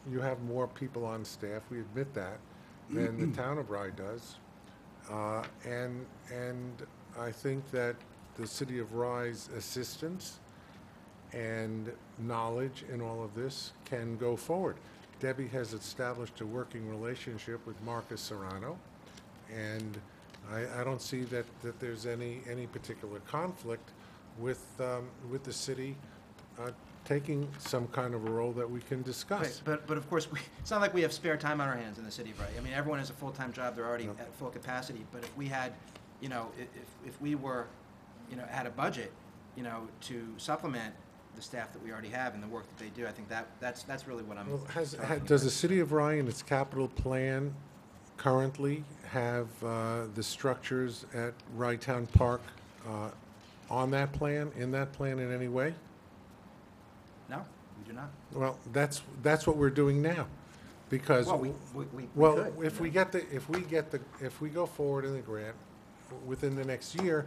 you have more people on staff, we admit that, than the town of Rye does. And I think that the city of Rye's assistance and knowledge in all of this can go forward. Debbie has established a working relationship with Marcus Serrano, and I don't see that there's any particular conflict with the city taking some kind of a role that we can discuss. right, but of course, it's not like we have spare time on our hands in the city, right? I mean, everyone has a full-time job, they're already Yep. at full capacity, but if we had, if we were, had a budget, to supplement the staff that we already have and the work that they do, I think that's really what I'm Well, talking does the about. city of Rye in its capital plan currently have the structures at Rye Town Park on that plan, in that plan in any way? No, we do not. Well, that's what we're doing now, because, Well, we well, could, if we go forward in the grant within the next year,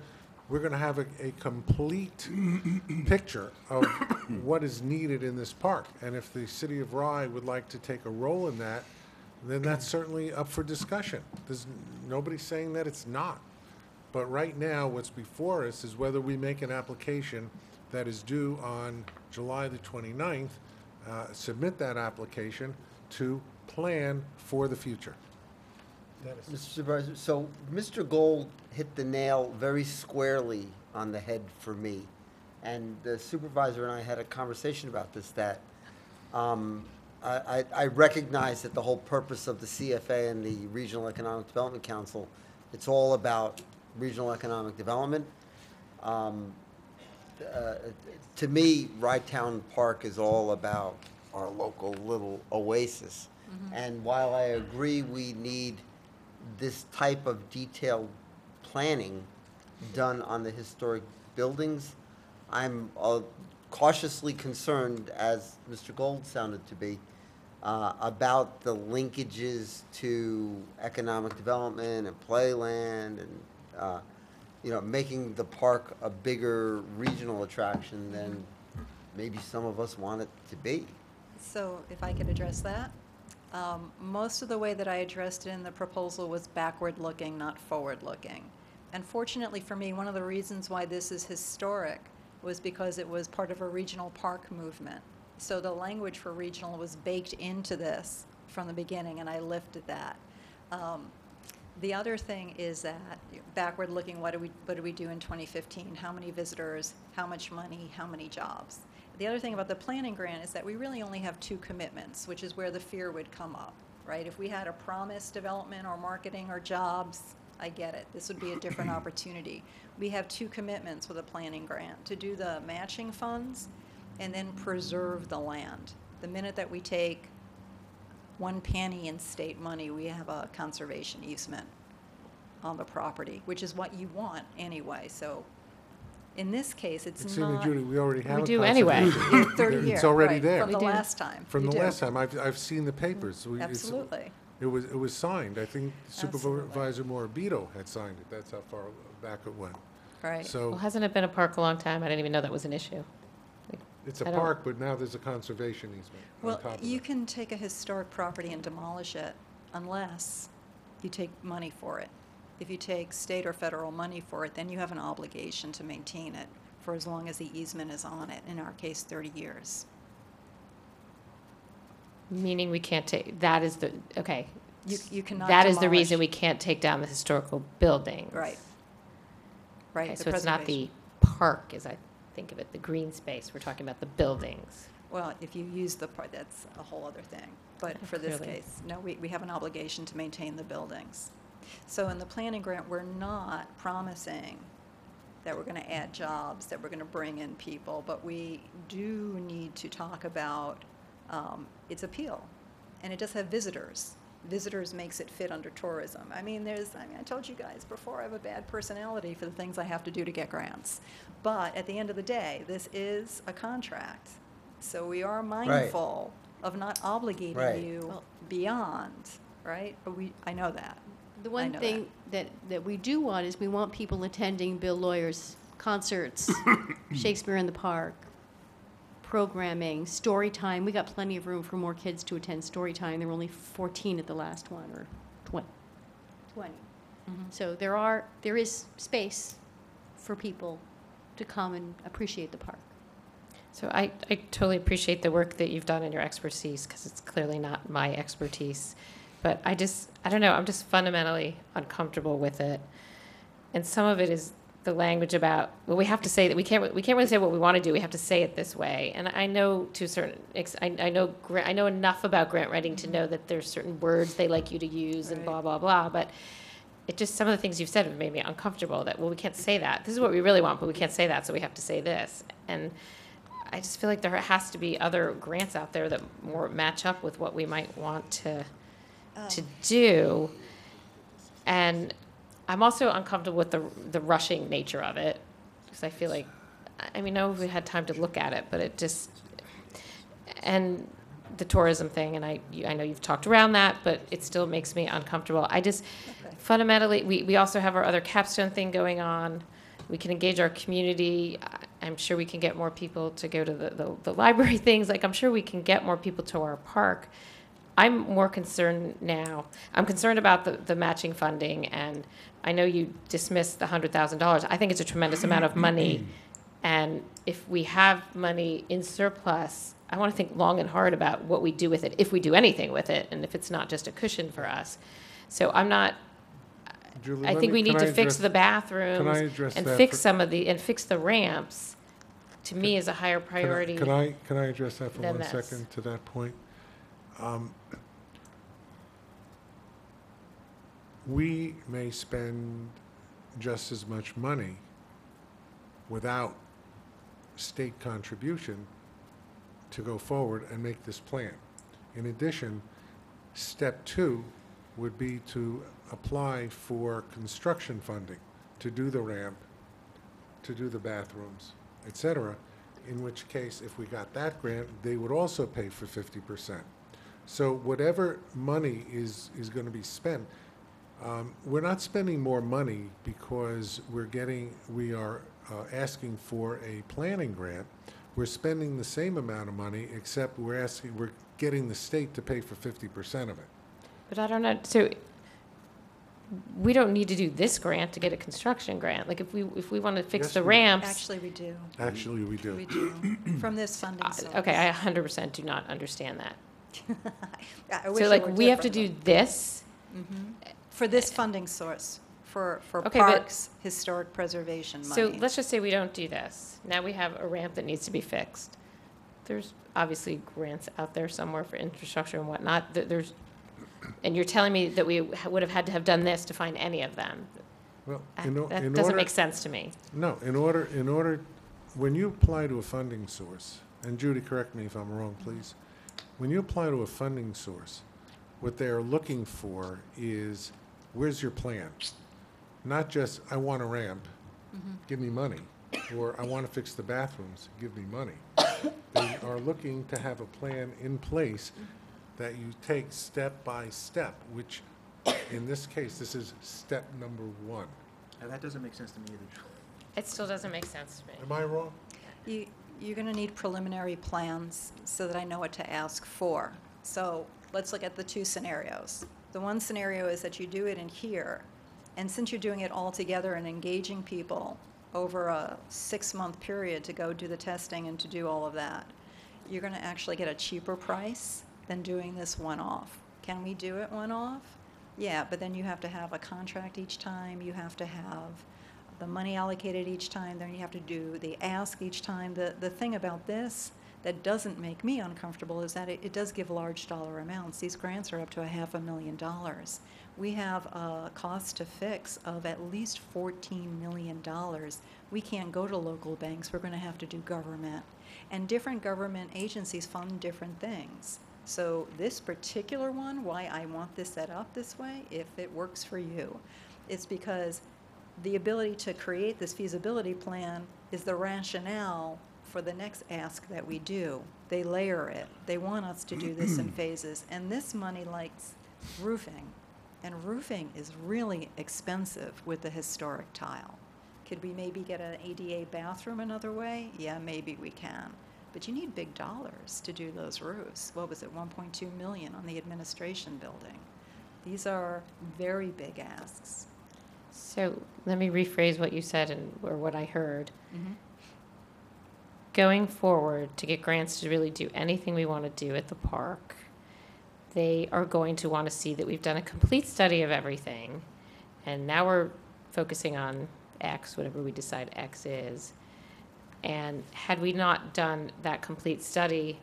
we're gonna have a complete picture of what is needed in this park. And if the city of Rye would like to take a role in that, then that's certainly up for discussion. There's nobody saying that it's not. But right now, what's before us is whether we make an application that is due on July the 29th, submit that application to plan for the future. Mr. Supervisor, so Mr. Gold hit the nail very squarely on the head for me. And the supervisor and I had a conversation about this, that I recognize that the whole purpose of the CFA and the Regional Economic Development Council, it's all about regional economic development. To me, Rye Town Park is all about our local little oasis. And while I agree we need this type of detailed planning done on the historic buildings, I'm cautiously concerned, as Mr. Gold sounded to be, about the linkages to economic development and playland and, making the park a bigger regional attraction than maybe some of us want it to be. So if I could address that. Most of the way that I addressed it in the proposal was backward-looking, not forward-looking. And fortunately for me, one of the reasons why this is historic was because it was part of a regional park movement. So the language for regional was baked into this from the beginning, and I lifted that. The other thing is that, backward-looking, what do we do in 2015? How many visitors, how much money, how many jobs? The other thing about the planning grant is that we really only have 2 commitments, which is where the fear would come up, right? If we had a promise development or marketing or jobs, I get it. This would be a different opportunity. We have 2 commitments with a planning grant, to do the matching funds and then preserve the land. The minute that we take 1 penny in state money, we have a conservation easement on the property, which is what you want anyway. So in this case, it's See me, not. Judy, we already have We a do anyway. conservation. 30 year. It's already right, there. From the We do. last time. From You the do. last time, I've seen the papers. Absolutely. It was signed. I think Absolutely. Supervisor Morabito had signed it. That's how far back it went. Right. So Well, hasn't it been a park a long time? I didn't even know that was an issue. it's a I don't- park, but now there's a conservation easement on Well, top of you it. can take a historic property and demolish it unless you take money for it. If you take state or federal money for it, then you have an obligation to maintain it for as long as the easement is on it, in our case, 30 years. Meaning we can't take, that is the, okay. You cannot That is the demolish- reason we can't take down the historical buildings. Right. Right. Okay, the so it's not the preservation. park, as I think of it, the green space. We're talking about the buildings. Well, if you use the part, that's a whole other thing. But for this Clearly. case, no, we have an obligation to maintain the buildings. So in the planning grant, we're not promising that we're going to add jobs, that we're going to bring in people, but we do need to talk about its appeal. And it does have visitors. Visitors makes it fit under tourism. I mean, I told you guys before, I have a bad personality for the things I have to do to get grants. But at the end of the day, this is a contract. So we are mindful of not Right. obligating you beyond, right? But I know that. The I one know thing that we do want is we want people attending Bill Lawyer's concerts, Shakespeare in the Park, programming, story time. We got plenty of room for more kids to attend story time. There were only 14 at the last one, or 20. So there is space for people to come and appreciate the park. So I totally appreciate the work that you've done and your expertise, because it's clearly not my expertise. But I don't know, I'm just fundamentally uncomfortable with it. And some of it is the language about, well, we have to say that we can't really say what we want to do. We have to say it this way. And I know to a certain I know enough about grant writing to know that there's certain words they like you to use and Right. blah, blah, blah. But it just, some of the things you've said have made me uncomfortable that, well, we can't say that. This is what we really want, but we can't say that, so we have to say this. And I just feel like there has to be other grants out there that more match up with what we might want to do. And I'm also uncomfortable with the rushing nature of it, because I feel like, I mean, I know we had time to look at it, but it just, and the tourism thing, and I know you've talked around that, but it still makes me uncomfortable. I just, fundamentally, we also have our other capstone thing going on. We can engage our community. I'm sure we can get more people to go to the library things. Like, I'm sure we can get more people to our park. I'm more concerned now. I'm concerned about the matching funding, and I know you dismissed the $100,000. I think it's a tremendous amount of money, and if we have money in surplus, I want to think long and hard about what we do with it, if we do anything with it, and if it's not just a cushion for us. So I'm not, Julie, I let think me- we need can I to fix address- the bathrooms Can I address and that fix for- some of and fix the ramps, to me, is a higher priority. Can I address that for than 1 this. second to that point? We may spend just as much money without state contribution to go forward and make this plan. In addition, step 2 would be to apply for construction funding to do the ramp, to do the bathrooms, et cetera, in which case, if we got that grant, they would also pay for 50%. So whatever money is going to be spent, we're not spending more money because we are asking for a planning grant. We're spending the same amount of money, except we're getting the state to pay for 50% of it. But I don't know, so we don't need to do this grant to get a construction grant. Like, if we want to fix Yes, the we do. ramps. Actually, we do. Actually, we do. We do, from this funding source. Okay, I 100% do not understand that. I wish So it like, were we have to different, do this? but- For this funding source, for Okay, but- parks, historic preservation money. So let's just say we don't do this. Now we have a ramp that needs to be fixed. There's obviously grants out there somewhere for infrastructure and whatnot. And you're telling me that we would have had to have done this to find any of them? Well, That doesn't make sense to me. No, in order, when you apply to a funding source, and Judy, correct me if I'm wrong, please. When you apply to a funding source, what they're looking for is, where's your plan? Not just, I want a ramp, give me money, or I want to fix the bathrooms, give me money. They are looking to have a plan in place that you take step by step, which, in this case, this is step number 1. Now, that doesn't make sense to me either. It still doesn't make sense to me. Am I wrong? You're going to need preliminary plans so that I know what to ask for. So let's look at the two scenarios. The one scenario is that you do it in here, and since you're doing it all together and engaging people over a 6-month period to go do the testing and to do all of that, you're going to actually get a cheaper price than doing this one-off. Can we do it one-off? Yeah, but then you have to have a contract each time, you have to have the money allocated each time, then you have to do the ask each time. The thing about this that doesn't make me uncomfortable is that it does give large dollar amounts. These grants are up to $500,000. We have a cost to fix of at least $14 million. We can't go to local banks, we're going to have to do government. And different government agencies fund different things. So this particular one, why I want this set up this way, if it works for you, is because the ability to create this feasibility plan is the rationale for the next ask that we do. They layer it. They want us to do this in phases. And this money likes roofing. And roofing is really expensive with the historic tile. Could we maybe get an ADA bathroom another way? Yeah, maybe we can. But you need big dollars to do those roofs. What was it, 1.2 million on the administration building? These are very big asks. So let me rephrase what you said or what I heard. Mhm. Going forward, to get grants to really do anything we want to do at the park, they are going to want to see that we've done a complete study of everything. And now we're focusing on X, whatever we decide X is. And had we not done that complete study,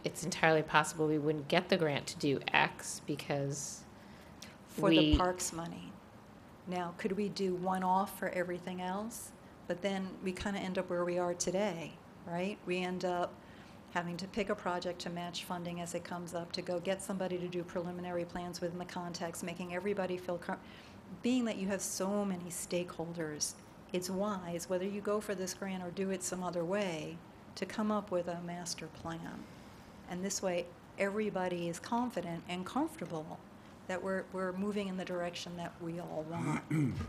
it's entirely possible we wouldn't get the grant to do X because For the parks money. Now, could we do one-off for everything else? But then we kind of end up where we are today, right? We end up having to pick a project to match funding as it comes up, to go get somebody to do preliminary plans within the context, making everybody feel being that you have so many stakeholders, it's wise, whether you go for this grant or do it some other way, to come up with a master plan. And this way, everybody is confident and comfortable that we're moving in the direction that we all want.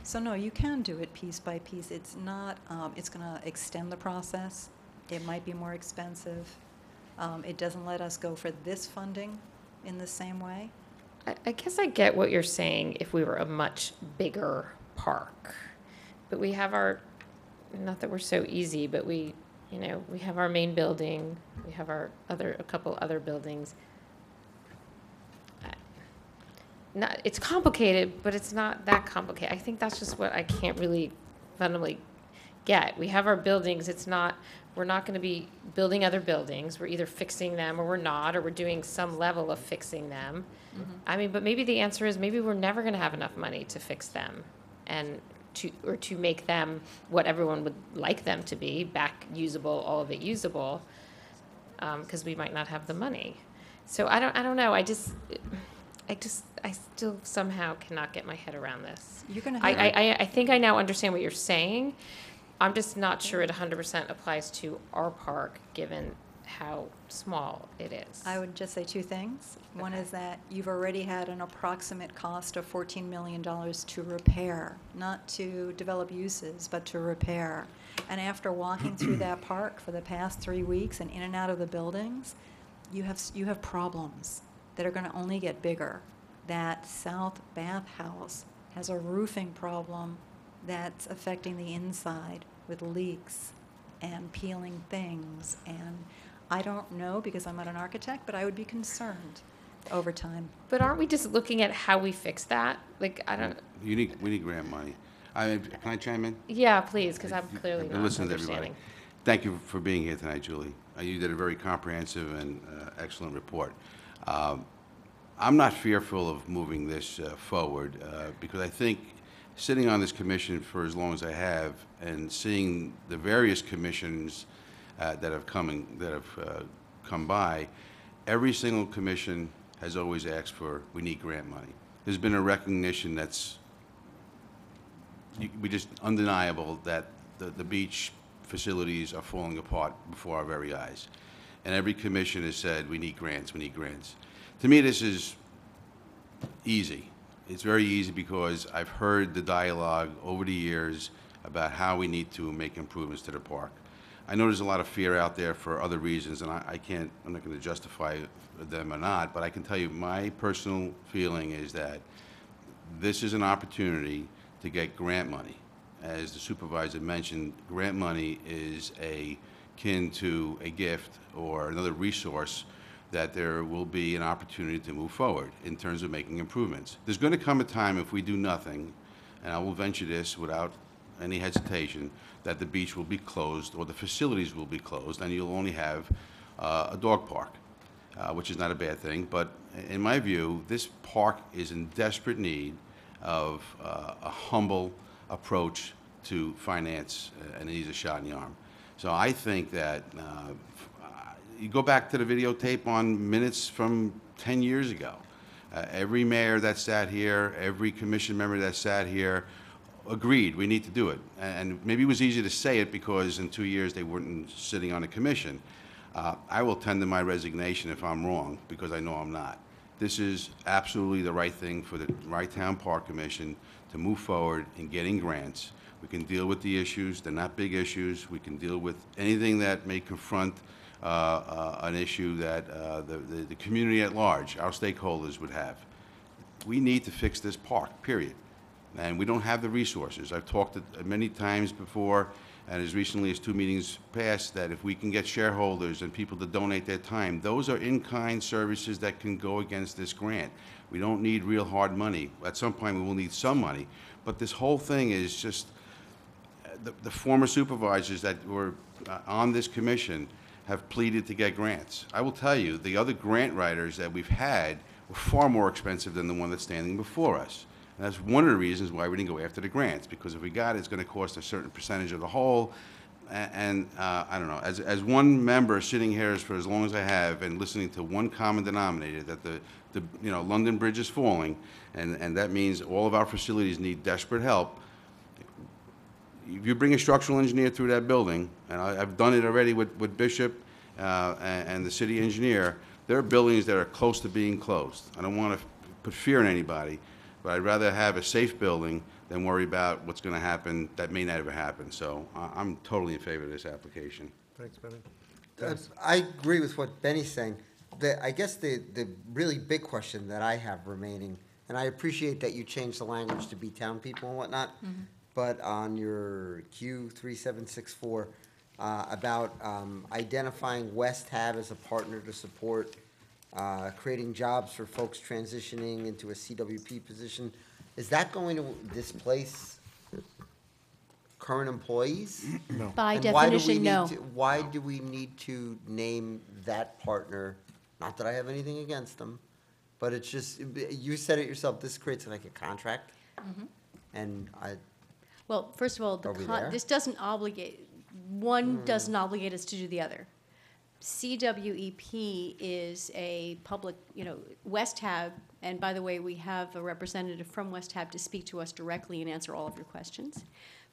So no, you can do it piece by piece. It's not, it's going to extend the process. It might be more expensive. It doesn't let us go for this funding in the same way. I guess I get what you're saying if we were a much bigger park. But we have our, not that we're so easy, but we have our main building, we have a couple other buildings. It's complicated, but it's not that complicated. I think that's just what I can't really fundamentally get. We have our buildings, we're not going to be building other buildings. We're either fixing them or we're not, or we're doing some level of fixing them. Mm-hmm. I mean, but maybe the answer is maybe we're never going to have enough money to fix them and to make them what everyone would like them to be, back usable, all of it usable, because we might not have the money. So I don't know. I still somehow cannot get my head around this. You're going to have I think I now understand what you're saying. I'm just not sure it 100% applies to our park, given how small it is. I would just say two things. One Okay. is that you've already had an approximate cost of $14 million to repair, not to develop uses, but to repair. And after walking through that park for the past 3 weeks and in and out of the buildings, you have problems that are going to only get bigger. That South Bathhouse has a roofing problem that's affecting the inside with leaks and peeling things. And I don't know, because I'm not an architect, but I would be concerned over time. But aren't we just looking at how we fix that? Like, I don't, We need grant money. Can I chime in? yeah, please, because I'm clearly I've been not listening to everybody. understanding. Thank you for being here tonight, Julie. You did a very comprehensive and excellent report. I'm not fearful of moving this forward because I think sitting on this commission for as long as I have and seeing the various commissions that have come by, every single commission has always asked for, we need grant money. There's been a recognition that's just undeniable that the beach facilities are falling apart before our very eyes. And every commission has said, we need grants, we need grants. To me, this is easy. It's very easy because I've heard the dialogue over the years about how we need to make improvements to the park. I know there's a lot of fear out there for other reasons, and I'm not going to justify them or not, but I can tell you my personal feeling is that this is an opportunity to get grant money. As the supervisor mentioned, grant money is akin to a gift or another resource that there will be an opportunity to move forward in terms of making improvements. There's going to come a time if we do nothing, and I will venture this without any hesitation, that the beach will be closed or the facilities will be closed, and you'll only have a dog park, which is not a bad thing. But in my view, this park is in desperate need of a humble approach to finance, and it needs a shot in the arm. So I think that you go back to the videotape on minutes from 10 years ago. Every mayor that sat here, every commission member that sat here agreed we need to do it. And maybe it was easy to say it because in 2 years they weren't sitting on a commission. I will tender my resignation if I'm wrong, because I know I'm not. This is absolutely the right thing for the Wright-Town Park Commission to move forward in getting grants. We can deal with the issues. They're not big issues. We can deal with anything that may confront an issue that the community at large, our stakeholders, would have. We need to fix this park, period. And we don't have the resources. I've talked many times before, and as recently as 2 meetings past, that if we can get shareholders and people to donate their time, those are in-kind services that can go against this grant. We don't need real hard money. At some point, we will need some money. But this whole thing is just, the former supervisors that were on this commission have pleaded to get grants. I will tell you, the other grant writers that we've had were far more expensive than the one that's standing before us. And that's one of the reasons why we didn't go after the grants, because if we got it, it's going to cost a certain percentage of the whole. And I don't know, as one member sitting here for as long as I have and listening to one common denominator, that the London Bridge is falling, and that means all of our facilities need desperate help. If you bring a structural engineer through that building, and I've done it already with Bishop and the city engineer, there are buildings that are close to being closed. I don't want to put fear in anybody, but I'd rather have a safe building than worry about what's going to happen that may never happen. So I'm totally in favor of this application. Thanks, Benny. I agree with what Benny's saying. I guess the really big question that I have remaining, and I appreciate that you changed the language to be town people and whatnot, but on your Q3764, about identifying West Hab as a partner to support creating jobs for folks transitioning into a CWP position, is that going to displace current employees? No. By And why do we definition, need no. Why do we need to name that partner? Not that I have anything against them, but it's just, you said it yourself, this creates like a contract. And Well, first of all, Are we there? this doesn't obligate, one doesn't obligate us to do the other. CWEP is a public, West Hab, and by the way, we have a representative from West Hab to speak to us directly and answer all of your questions.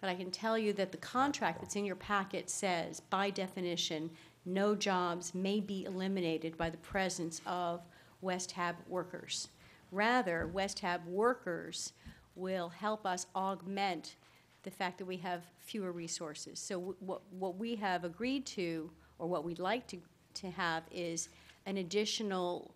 But I can tell you that the contract that's in your packet says, by definition, no jobs may be eliminated by the presence of West Hab workers. Rather, West Hab workers will help us augment the fact that we have fewer resources. So what we have agreed to, or what we'd like to have, is an additional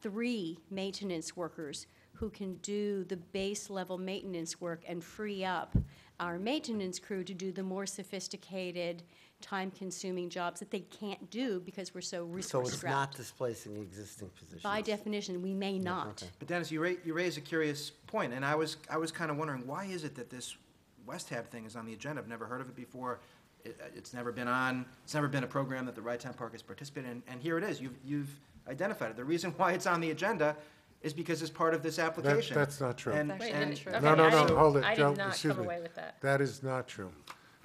3 maintenance workers who can do the base level maintenance work and free up our maintenance crew to do the more sophisticated, time-consuming jobs that they can't do because we're so so resource it's not strapped. displacing existing positions. By definition, we may not. okay. But Dennis, you raise a curious point, and I was kind of wondering, why is it that this West Hab thing is on the agenda? I've never heard of it before. It's never been on. It's never been a program that the Wright-Town Park has participated in, and here it is. You've identified it. The reason why it's on the agenda is because it's part of this application. That's not true. And- Wait, and- okay, No, no, I no, didn't- hold it, I Joe, did not excuse come me. away with that. That is not true.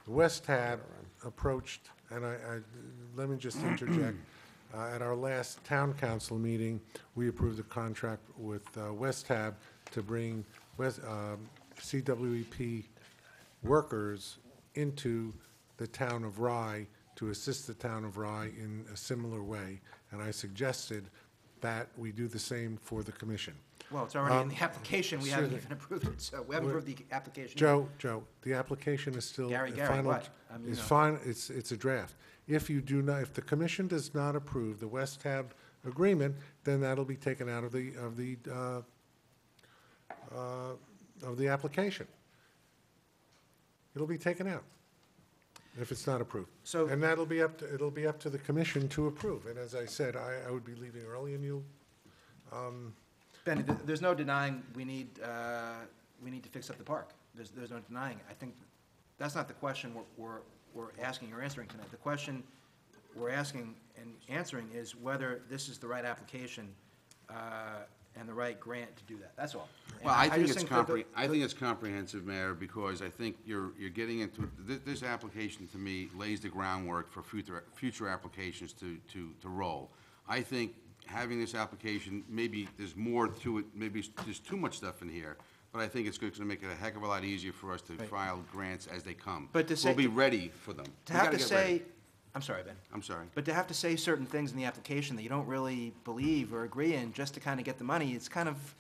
West Hab approached, and let me just interject. At our last town council meeting, we approved a contract with West Hab to bring CWEP workers into the town of Rye to assist the town of Rye in a similar way. And I suggested that we do the same for the commission. Well, it's already in the application, we haven't Sure. even approved it, so we haven't approved the application. Joe, the application is still. Gary, final- what? I mean, Is you know. fine, it's a draft. If you do not, if the commission does not approve the West Tab agreement, then that'll be taken out of the application. It'll be taken out if it's not approved. So- And it'll be up to the commission to approve. And as I said, I would be leaving early and you'll, Benny, there's no denying we need to fix up the park. There's no denying it. I think that's not the question we're asking or answering tonight. The question we're asking and answering is whether this is the right application and the right grant to do that. That's all. And Well, I think just it's that the- I think it's comprehensive, Mayor, because I think you're getting into, this application to me lays the groundwork for future applications to roll. I think having this application, maybe there's more to it, maybe there's too much stuff in here, but I think it's going to make it a heck of a lot easier for us to file grants as they come. But to say- We'll be ready for them. To We have gotta to get ready. say, I'm sorry, Ben. I'm sorry. But to have to say certain things in the application that you don't really believe or agree in just to kind of get the money, it's kind of,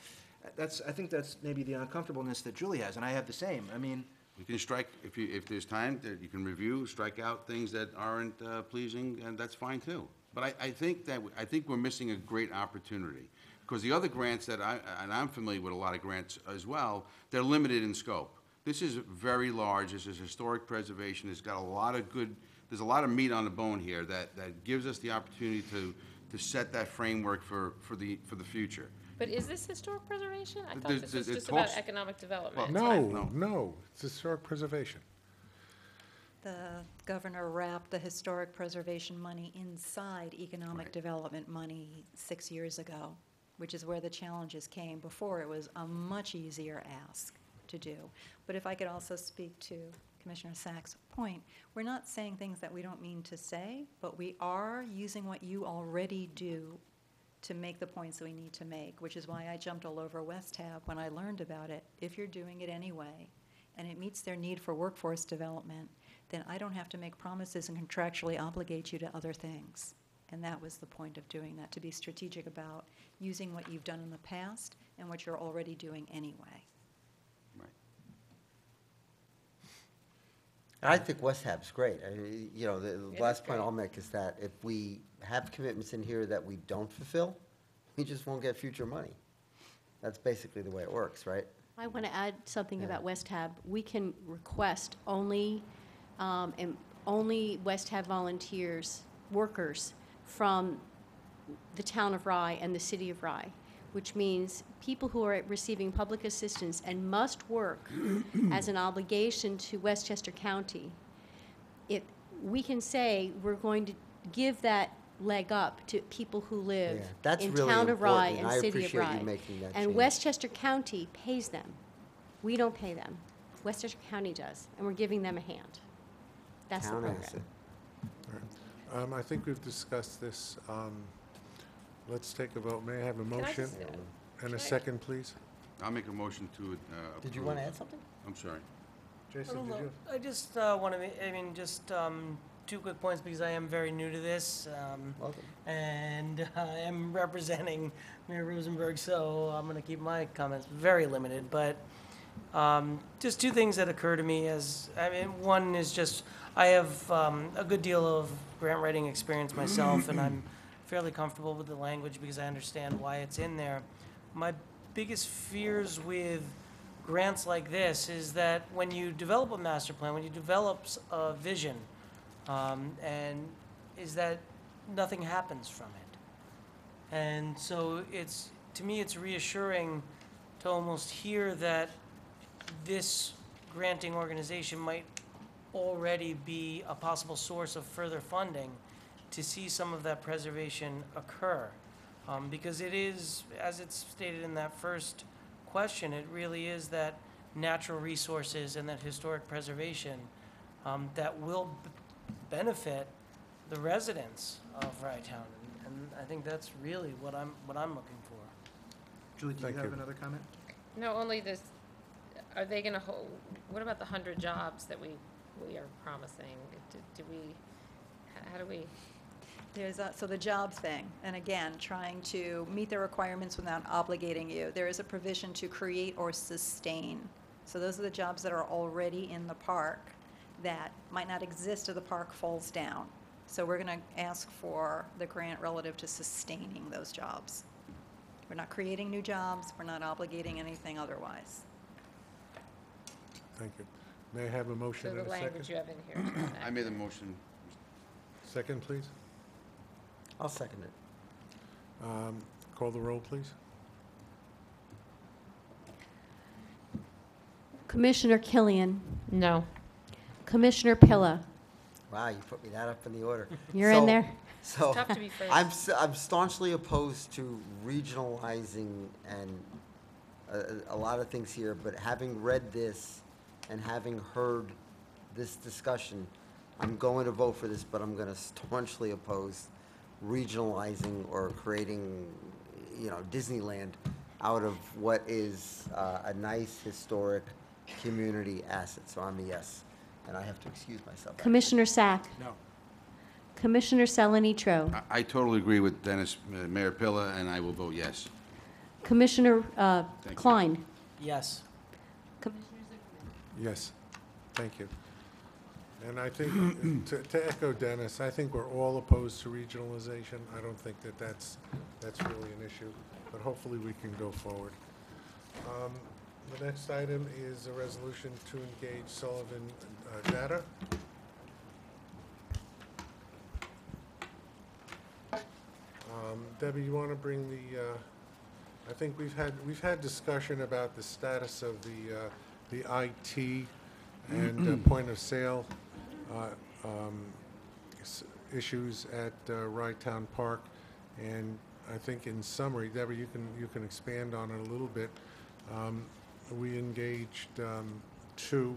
I think that's maybe the uncomfortableness that Julie has, and I have the same. I mean, You can strike, if there's time, that you can review, strike out things that aren't pleasing, and that's fine too. But I think we're missing a great opportunity, because the other grants and I'm familiar with a lot of grants as well, they're limited in scope. This is very large, this is historic preservation, it's got a lot of there's a lot of meat on the bone here that gives us the opportunity to set that framework for the future. But is this historic preservation? I thought There's- this was it just about talks- economic development. no, it's historic preservation. The governor wrapped the historic preservation money inside economic Right. development money 6 years ago, which is where the challenges came. Before, it was a much easier ask to do. But if I could also speak to Commissioner Sacks' point, we're not saying things that we don't mean to say, but we are using what you already do to make the points that we need to make, which is why I jumped all over West Tab when I learned about it. If you're doing it anyway, and it meets their need for workforce development, then I don't have to make promises and contractually obligate you to other things. And that was the point of doing that, to be strategic about using what you've done in the past and what you're already doing anyway. Right. I think West Hab's great. You know, the is last point great. I'll make is that if we have commitments in here that we don't fulfill, we just won't get future money. That's basically the way it works, right? I want to add something Yeah. about West Hab. We can request only West Hab volunteers, workers from the town of Rye and the city of Rye, which means people who are receiving public assistance and must work as an obligation to Westchester County. We can say we're going to give that leg up to people who live Yeah, that's in really town of Rye important, and and I city of appreciate you Rye. making that And change. Westchester County pays them. We don't pay them. Westchester County does, and we're giving them a hand. That's the Town program. asset. I think we've discussed this. Let's take a vote. May I have a Can I motion just, and can a I- second, please? I'll make a motion to approve. Did you want to add something? I'm sorry. Jason, did you? I just want to, just two quick points because I am very new to this. Welcome. And I am representing Mayor Rosenberg, so I'm going to keep my comments very limited. But just two things that occur to me one is just, I have a good deal of grant writing experience myself, and I'm fairly comfortable with the language because I understand why it's in there. My biggest fears with grants like this is that when you develop a master plan, when you develop a vision, and is that nothing happens from it. And so to me, it's reassuring to almost hear that this granting organization might already be a possible source of further funding to see some of that preservation occur. Because it is, as it's stated in that first question, it really is that natural resources and that historic preservation that will benefit the residents of Rye-Town. And I think that's really what I'm looking for. Julie, do Thank you have you. another comment? No, only this, are they gonna hold, what about the 100 jobs that we are promising? Do we, how do we? So the job thing, and again, trying to meet the requirements without obligating you. There is a provision to create or sustain. So those are the jobs that are already in the park that might not exist if the park falls down. So we're going to ask for the grant relative to sustaining those jobs. We're not creating new jobs, we're not obligating anything otherwise. Thank you. May I have a motion So and the a language second? you have in here. is I made the motion. Second, please. I'll second it. Call the roll, please. Commissioner Killian, No. Commissioner Pilla, Wow, you put me that up in the order. you're in So- there? So, Tough to be first. I'm staunchly opposed to regionalizing and a lot of things here, but having read this and having heard this discussion, I'm going to vote for this, but I'm gonna staunchly oppose regionalizing or creating, Disneyland out of what is a nice historic community asset. So I'm a yes, and I have to excuse myself. Commissioner Sack, No. Commissioner Salanitro, I totally agree with Dennis, Mayor Pilla, and I will vote yes. Commissioner you. Klein. Yes. Commissioner Zuckerman. Yes, thank you. And I think, to echo Dennis, I think we're all opposed to regionalization. I don't think that's really an issue, but hopefully we can go forward. The next item is a resolution to engage Sullivan Data. Debbie, you want to bring I think we've had discussion about the status of the IT and point of sale issues at Ride Town Park. And I think in summary, Debbie, you can expand on it a little bit. We engaged two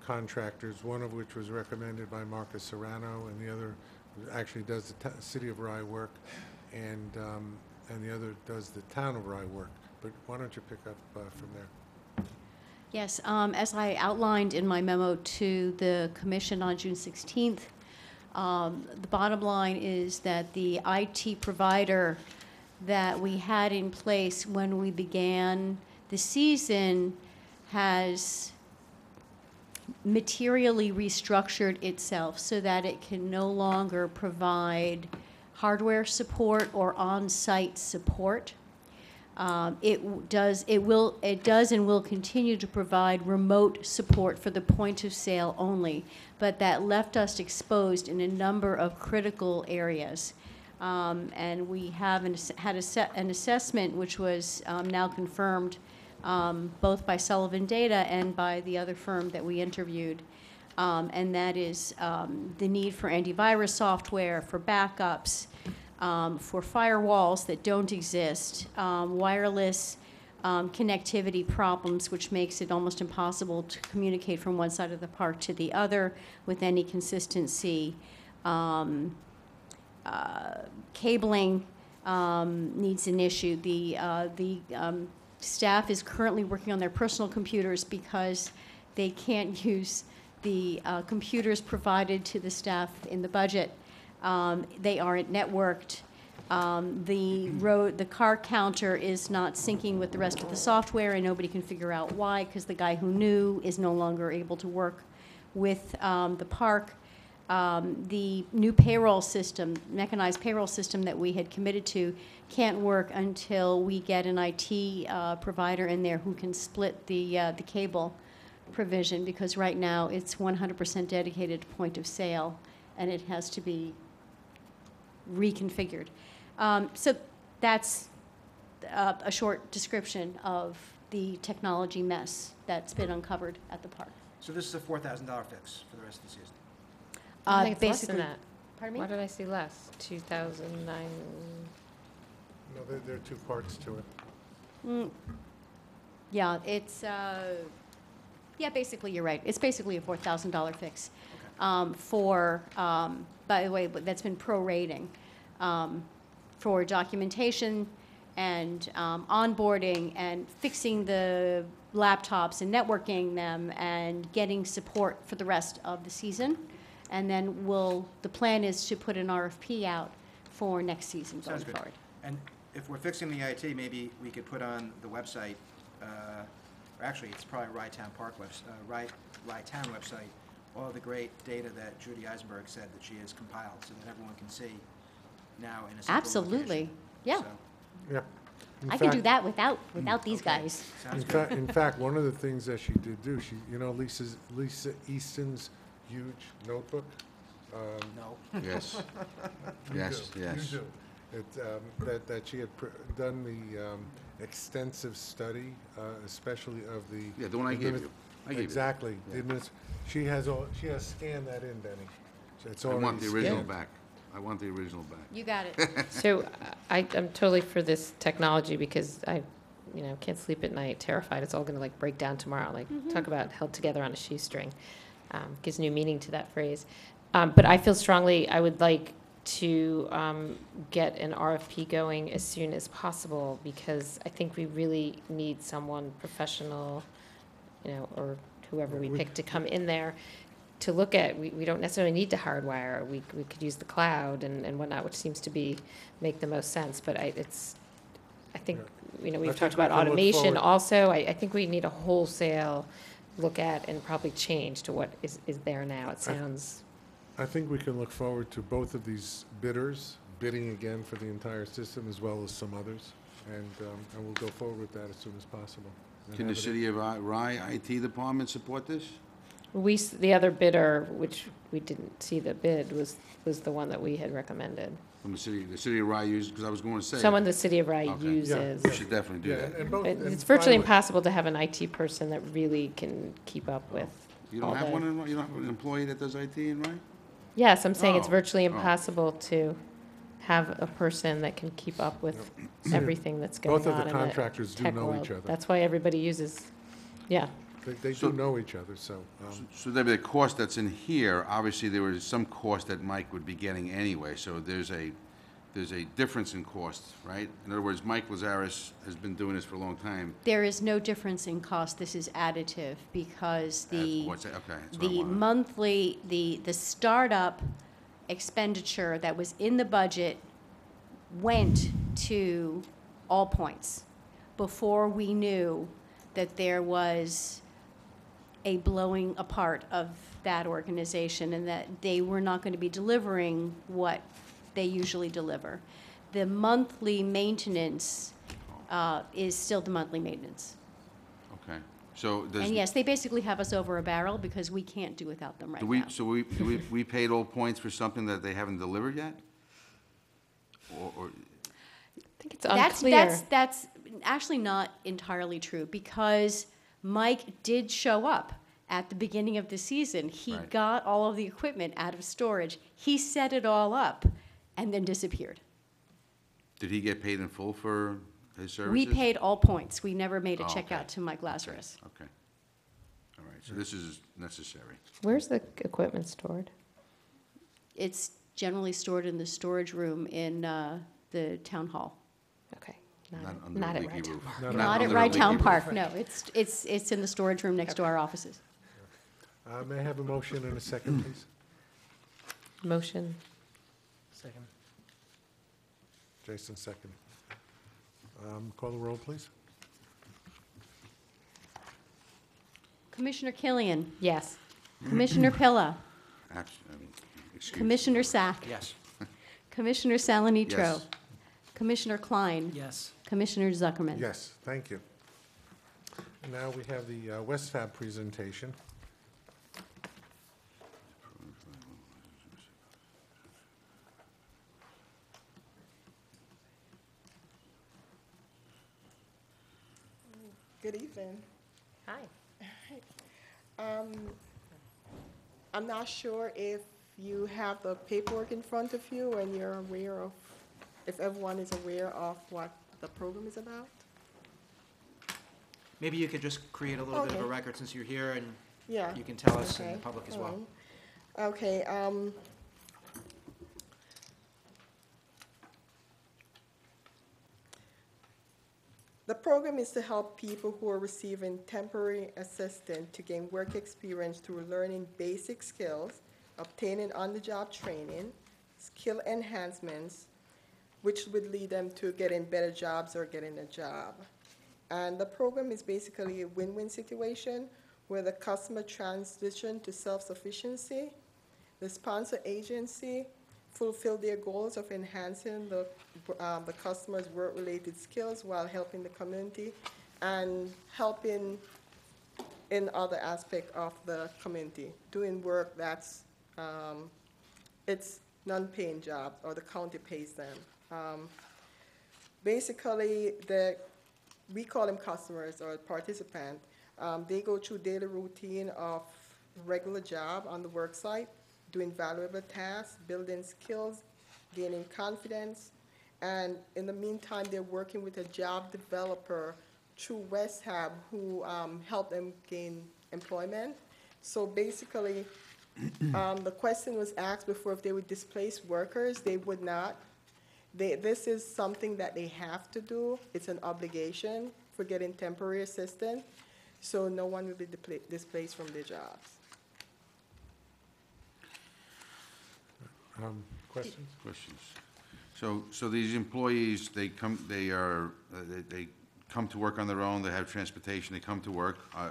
contractors, one of which was recommended by Marcus Serrano, and the other actually does the City of Rye work, and the other does the Town of Rye work. But why don't you pick up from there? Yes, as I outlined in my memo to the commission on June 16th, the bottom line is that the IT provider that we had in place when we began the season has materially restructured itself so that it can no longer provide hardware support or on-site support. It does and will continue to provide remote support for the point of sale only, but that left us exposed in a number of critical areas. And we have had an assessment which was now confirmed both by Sullivan Data and by the other firm that we interviewed. And that is the need for antivirus software, for backups, for firewalls that don't exist, wireless connectivity problems, which makes it almost impossible to communicate from one side of the park to the other with any consistency. Cabling needs an issue. The staff is currently working on their personal computers because they can't use the computers provided to the staff in the budget. They aren't networked. The car counter is not syncing with the rest of the software, and nobody can figure out why, because the guy who knew is no longer able to work with the park. The new payroll system, mechanized payroll system that we had committed to, can't work until we get an IT provider in there who can split the cable provision, because right now it's 100% dedicated to point of sale, and it has to be reconfigured. So that's a short description of the technology mess that's been uncovered at the park. So this is a $4,000 fix for the rest of the season. I think it's less than basically- that. Pardon me? Why did I see less? 2009. No, there are two parts to it. Yeah, it's, yeah, basically, you're right. It's basically a $4,000 fix for, by the way, that's been prorating for documentation and onboarding and fixing the laptops and networking them and getting support for the rest of the season. And then the plan is to put an RFP out for next season going Sounds good. forward. And if we're fixing the IT, maybe we could put on the website, or actually, it's probably Rytown website, all the great data that Judy Eisenberg said that she has compiled, so that everyone can see now in a simple Absolutely. location. Yeah. So, Yep. In I can do fact- that without these okay. guys. Sounds In good. fact, one of the things that she did do, Lisa Easton's huge notebook. No. Yes. You Yes, do, yes. You do. That she had done the extensive study, especially of the. Yeah, the one I gave you. I gave you. Exactly. She has scanned that in, Denny. So it's I want already the original scanned. back. I want the original back. You got it. So I'm totally for this technology because I, can't sleep at night, terrified it's all going to like break down tomorrow. Like talk about held together on a shoestring. Gives new meaning to that phrase. But I feel strongly I would like to get an RFP going as soon as possible because I think we really need someone professional, or whoever we pick to come in there to look at. We don't necessarily need to hardwire. We could use the cloud and whatnot, which seems to make the most sense. But I think, I we've think talked we about can look automation forward- also. I think we need a wholesale look at and probably change to what is there now. It sounds, I think we can look forward to both of these bidders bidding again for the entire system as well as some others. And we'll go forward with that as soon as possible. And Can the have it- city of Rye IT department support this? the other bidder, which we didn't see the bid, was the one that we had recommended. From the city of Rye uses, because I was going to say. Someone the city of Rye Okay. uses. We should definitely do Yeah, that. and both. and It's by the virtually way- impossible to have an IT person that really can keep up with You all don't have the- one in Rye? You don't have an employee that does IT in Rye? Yes, I'm saying it's Oh, virtually oh. impossible to have a person that can keep up with everything that's going on Both of the in contractors do tech know world. each other. That's why everybody uses, yeah. They So- do know each other, so. So Debbie, the cost that's in here, obviously there was some cost that Mike would be getting anyway, so there's a difference in cost, right? In other words, Mike Lazaris has been doing this for a long time. There is no difference in cost. This is additive because What's that? Okay, that's what I the wanted. monthly, the startup expenditure that was in the budget went to All Points before we knew that there was a blowing apart of that organization and that they were not going to be delivering what they usually deliver. The monthly maintenance is still the monthly maintenance. Okay, so does. And yes, they basically have us over a barrel because we can't do without them right Do we, now. so we paid all points for something that they haven't delivered yet? Or, I think it's unclear. That's actually not entirely true because Mike did show up at the beginning of the season. He Right. got all of the equipment out of storage. He set it all up and then disappeared. did he get paid in full for his services? We paid All Points. We never made a Oh, check okay. out to Mike Lazarus. Okay. All right, so this is necessary. Where's the equipment stored? It's generally stored in the storage room in the town hall. Okay, Not not under a at leaky Red Town roof. Park. Not at under a Rye leaky Town roof. Park, no. It's in the storage room next to our offices. May I have a motion and a second, please? Motion. Second. Jason, second. Call the roll, please. Commissioner Killian, Yes. Commissioner Pilla, Excuse. Commissioner Sack, Yes. Commissioner Salanitro, Yes. Commissioner Klein, Yes. Commissioner Zuckerman. Yes, thank you. And now we have the Westfab presentation. Good evening. Hi. I'm not sure if you have the paperwork in front of you and you're aware of, if everyone is aware of what the program is about? Maybe you could just create a little bit of a Okay. record since you're here and Yeah. you can tell us and Okay. the public as All well. right. Okay, the program is to help people who are receiving temporary assistance to gain work experience through learning basic skills obtaining on-the-job training, skill enhancements, which would lead them to getting better jobs or getting a job. And the program is basically a win-win situation where the customer transition to self-sufficiency, the sponsor agency fulfill their goals of enhancing the customer's work-related skills while helping the community and helping in other aspects of the community, doing work that's, it's non-paying job or the county pays them. Basically, we call them customers or participant. They go through daily routine of regular job on the work site, doing valuable tasks, building skills, gaining confidence, and in the meantime, they're working with a job developer through West Hub who help them gain employment. So basically, the question was asked before if they would displace workers. They would not. This is something that they have to do. It's an obligation for getting temporary assistance, so no one will be displaced from their jobs. Questions? Questions? So these employees, they come to work on their own, they have transportation, they come to work, I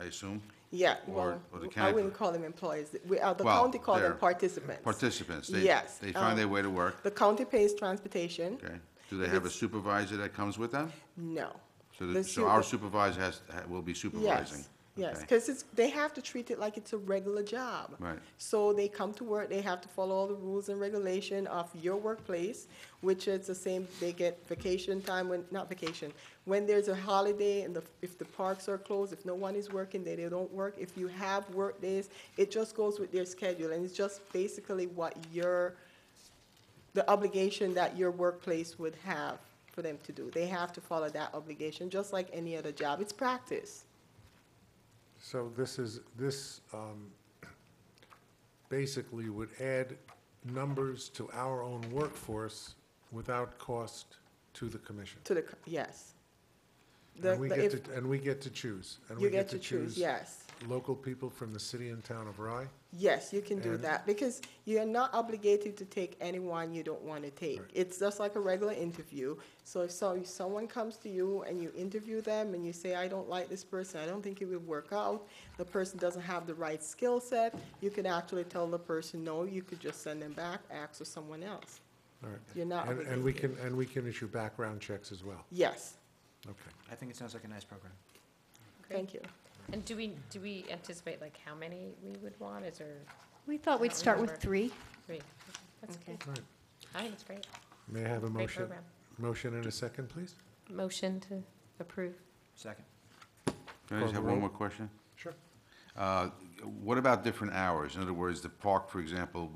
assume? Yeah, Or well, the I county- wouldn't call them employees. The Well, county call them they're participants. Participants. Yes. They find their way to work, The county pays transportation. okay? Do they have a supervisor that comes with them? No. So The our super- supervisor will be supervising? Yes, Okay. because they have to treat it like it's a regular job. Right. So they come to work, they have to follow all the rules and regulation of your workplace, which is the same, they get vacation time not vacation, when there's a holiday and if the parks are closed, if no one is working, they don't work. If you have work days, it just goes with their schedule, and it's just basically what the obligation that your workplace would have for them to do. They have to follow that obligation, just like any other job. It's practice. So this basically would add numbers to our own workforce without cost to the commission. Yes. And we get to choose. And You we get to choose, yes. local people from the city and town of Rye. Yes, you can do And- that, because you're not obligated to take anyone you don't want to take. Right. It's just like a regular interview. So if someone comes to you and you interview them and you say, I don't like this person, I don't think it will work out, the person doesn't have the right skill set, you could actually tell the person, no, you could just send them back, ask for someone else. All right. You're not And we can issue background checks as well. Yes, Okay. I think it sounds like a nice program. thank you. And do we anticipate like how many we would want? Is there We thought I we'd don't start with remember. 3. 3? That's Okay. good. All right. I think it's great. May I have a Great motion? program. Motion and a second, please? Motion to approve. Second. Can I Call just the have roll. one more question? Sure. What about different hours? In other words, the park, for example,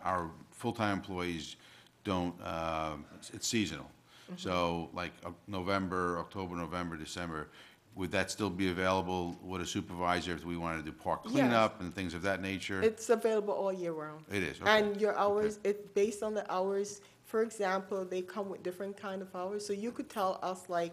our full-time employees don't, it's seasonal. So like October, November, December, would that still be available with a supervisor if we wanted to do park Yes. cleanup and things of that nature? It's available all year round. It is, okay. And your hours, based on the hours, for example, they come with different kind of hours. So you could tell us, like,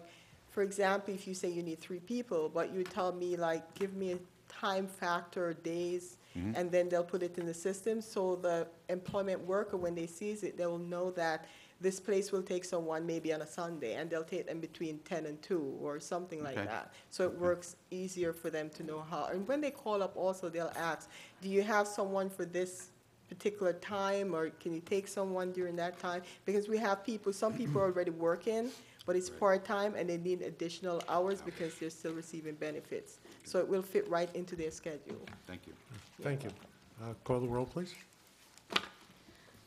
for example, if you say you need 3 people, but you tell me, like, give me a time factor, days, and then they'll put it in the system. So the employment worker, when they sees it, they will know that this place will take someone maybe on a Sunday, and they'll take them between 10 and 2 or something like Okay. that. So it works easier for them to know how. And when they call up also, they'll ask, do you have someone for this particular time, or can you take someone during that time? Because we have people, some people are already working, but it's part-time, and they need additional hours because they're still receiving benefits. So it will fit right into their schedule. Thank you. Thank you. Call the roll, please.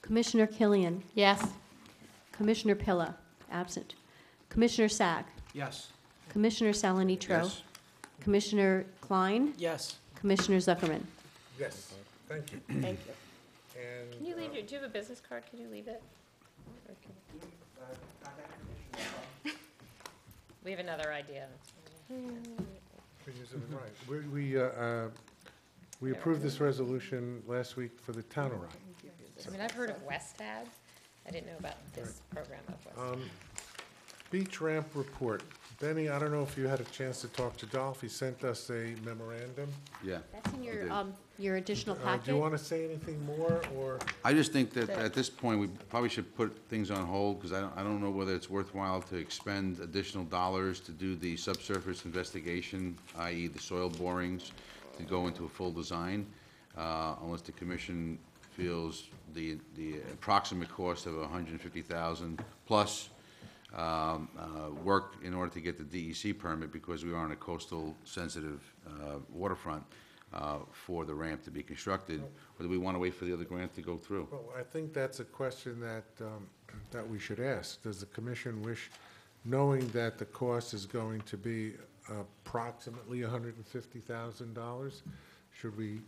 Commissioner Killian. Yes. Commissioner Pilla, absent. Commissioner Sack. Yes. Commissioner Salanitro. Yes. Commissioner Klein. Yes. Commissioner Zuckerman. Yes. Thank you. Thank you. And Can you leave do you have a business card? Could you leave it? Or can- We have another idea. we approved this resolution last week for the town of Rye. I mean, I've heard of West Ag. I didn't know about this program of West Ag. Beach ramp report. Benny, I don't know if you had a chance to talk to Dolph. He sent us a memorandum. Yeah. That's in I did. your additional Do packet. you want to say anything more, or? I just think that at this point, we probably should put things on hold, because I don't know whether it's worthwhile to expend additional dollars to do the subsurface investigation, i.e. the soil borings, to go into a full design, unless the commission feels the approximate cost of $150,000 plus work in order to get the DEC permit, because we are on a coastal sensitive waterfront, for the ramp to be constructed, or do we want to wait for the other grant to go through? Well, I think that's a question that, that we should ask. Does the commission wish, knowing that the cost is going to be approximately $150,000, should we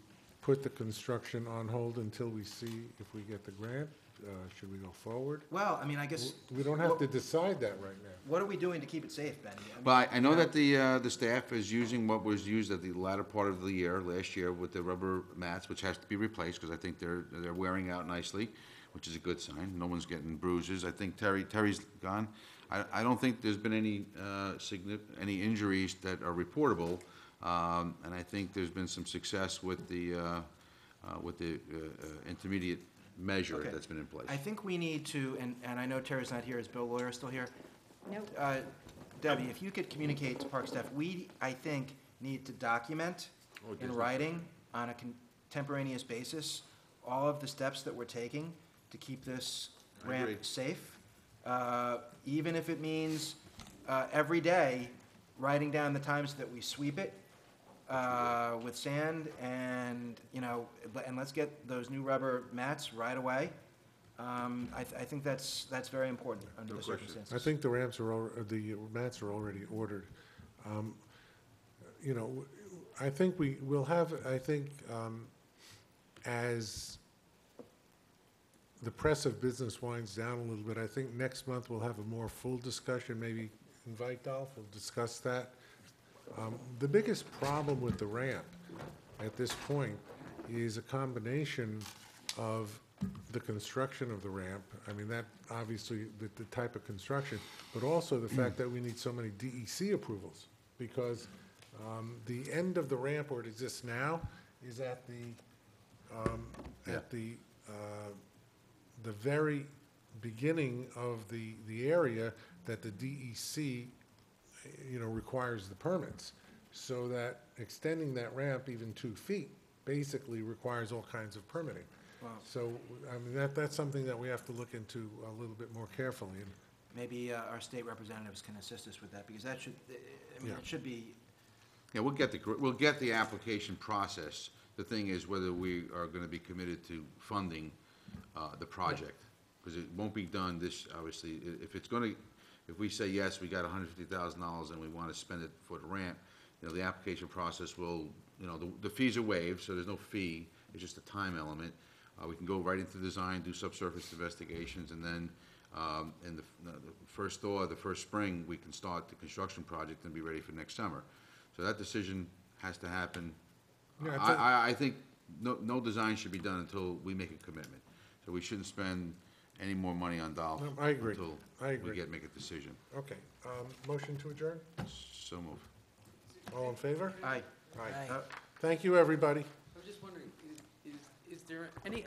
put the construction on hold until we see if we get the grant? Should we go forward? Well, I mean, I guess, We don't have to decide that right now. what are we doing to keep it safe, Benny? I mean, Well, I know that the staff is using what was used at the latter part of the year, last year, with the rubber mats, which has to be replaced, because I think they're wearing out nicely, which is a good sign. No one's getting bruises. I think Terry's gone. I don't think there's been any any injuries that are reportable, and I think there's been some success with the intermediate measure Okay. that's been in place. I think we need to, and I know Terry's not here, is Bill Lawyer still here? Nope. Debbie, if you could communicate to Park staff, we, I think, need to document in writing on a contemporaneous basis all of the steps that we're taking to keep this I agree. ramp safe. Even if it means every day writing down the times that we sweep it with sand and, and let's get those new rubber mats right away. I think that's very important under the circumstances. I think the the mats are already ordered. I think we will have, as the press of business winds down a little bit, I think next month we'll have a more full discussion, maybe invite Dolph, we'll discuss that. The biggest problem with the ramp at this point is a combination of the construction of the ramp. I mean, that obviously, the type of construction, but also the fact that we need so many DEC approvals, because the end of the ramp where it exists now is at the very beginning of the area that the DEC requires the permits. So that extending that ramp even 2 feet basically requires all kinds of permitting. Wow. So, I mean, that's something that we have to look into a little bit more carefully. And Maybe our state representatives can assist us with that, because that should, Yeah. it should be, Yeah, we'll get the application process. The thing is whether we are gonna be committed to funding, the project. Because it won't be done obviously, if we say, yes, we got $150,000 and we wanna spend it for the ramp, the application process will, the fees are waived, so there's no fee, it's just a time element. We can go right into design, do subsurface investigations, and then, in the first thaw, the first spring, we can start the construction project and be ready for next summer. So that decision has to happen. Yeah, I think no design should be done until we make a commitment. So we shouldn't spend any more money on Dolph. No, I agree. Until I agree. we make a decision. Okay, motion to adjourn? So move. All in favor? aye. Aye. Thank you, everybody. I was just wondering, is there any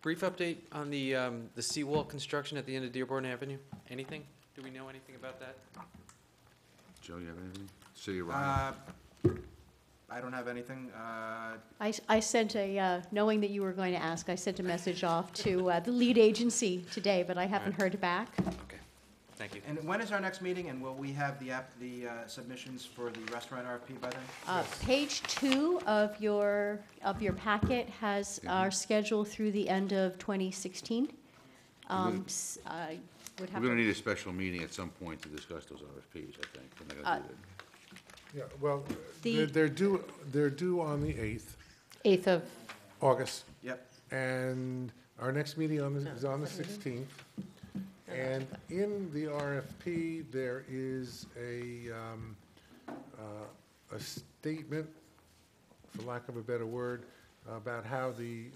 brief update on the seawall construction at the end of Dearborn Avenue? Anything? Do we know anything about that? Joe, you have anything? City of Ryan? I don't have anything. I sent knowing that you were going to ask, I sent a message off to the lead agency today, but I haven't heard back. Okay, thank you. And when is our next meeting, and will we have the submissions for the restaurant RFP by then? Page 2 of your packet has our schedule through the end of 2016. I would We're have gonna to, need a special meeting at some point to discuss those RFPs, I think. We're not gonna do that. Yeah, well, The- they're due on the 8th, 8th of, August, Yep. and our next meeting is on the 16th. And in the RFP, there is a statement, for lack of a better word, about how the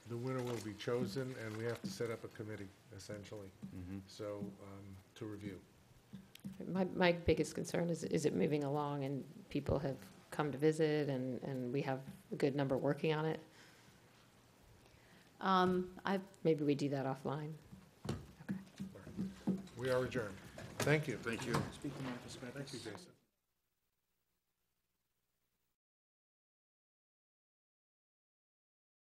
winner will be chosen, and we have to set up a committee, essentially, so, to review. My biggest concern is it moving along and people have come to visit and we have a good number working on it? Maybe we do that offline. We are adjourned. Thank you. Speak to Martha Smith. Thank you, Jason.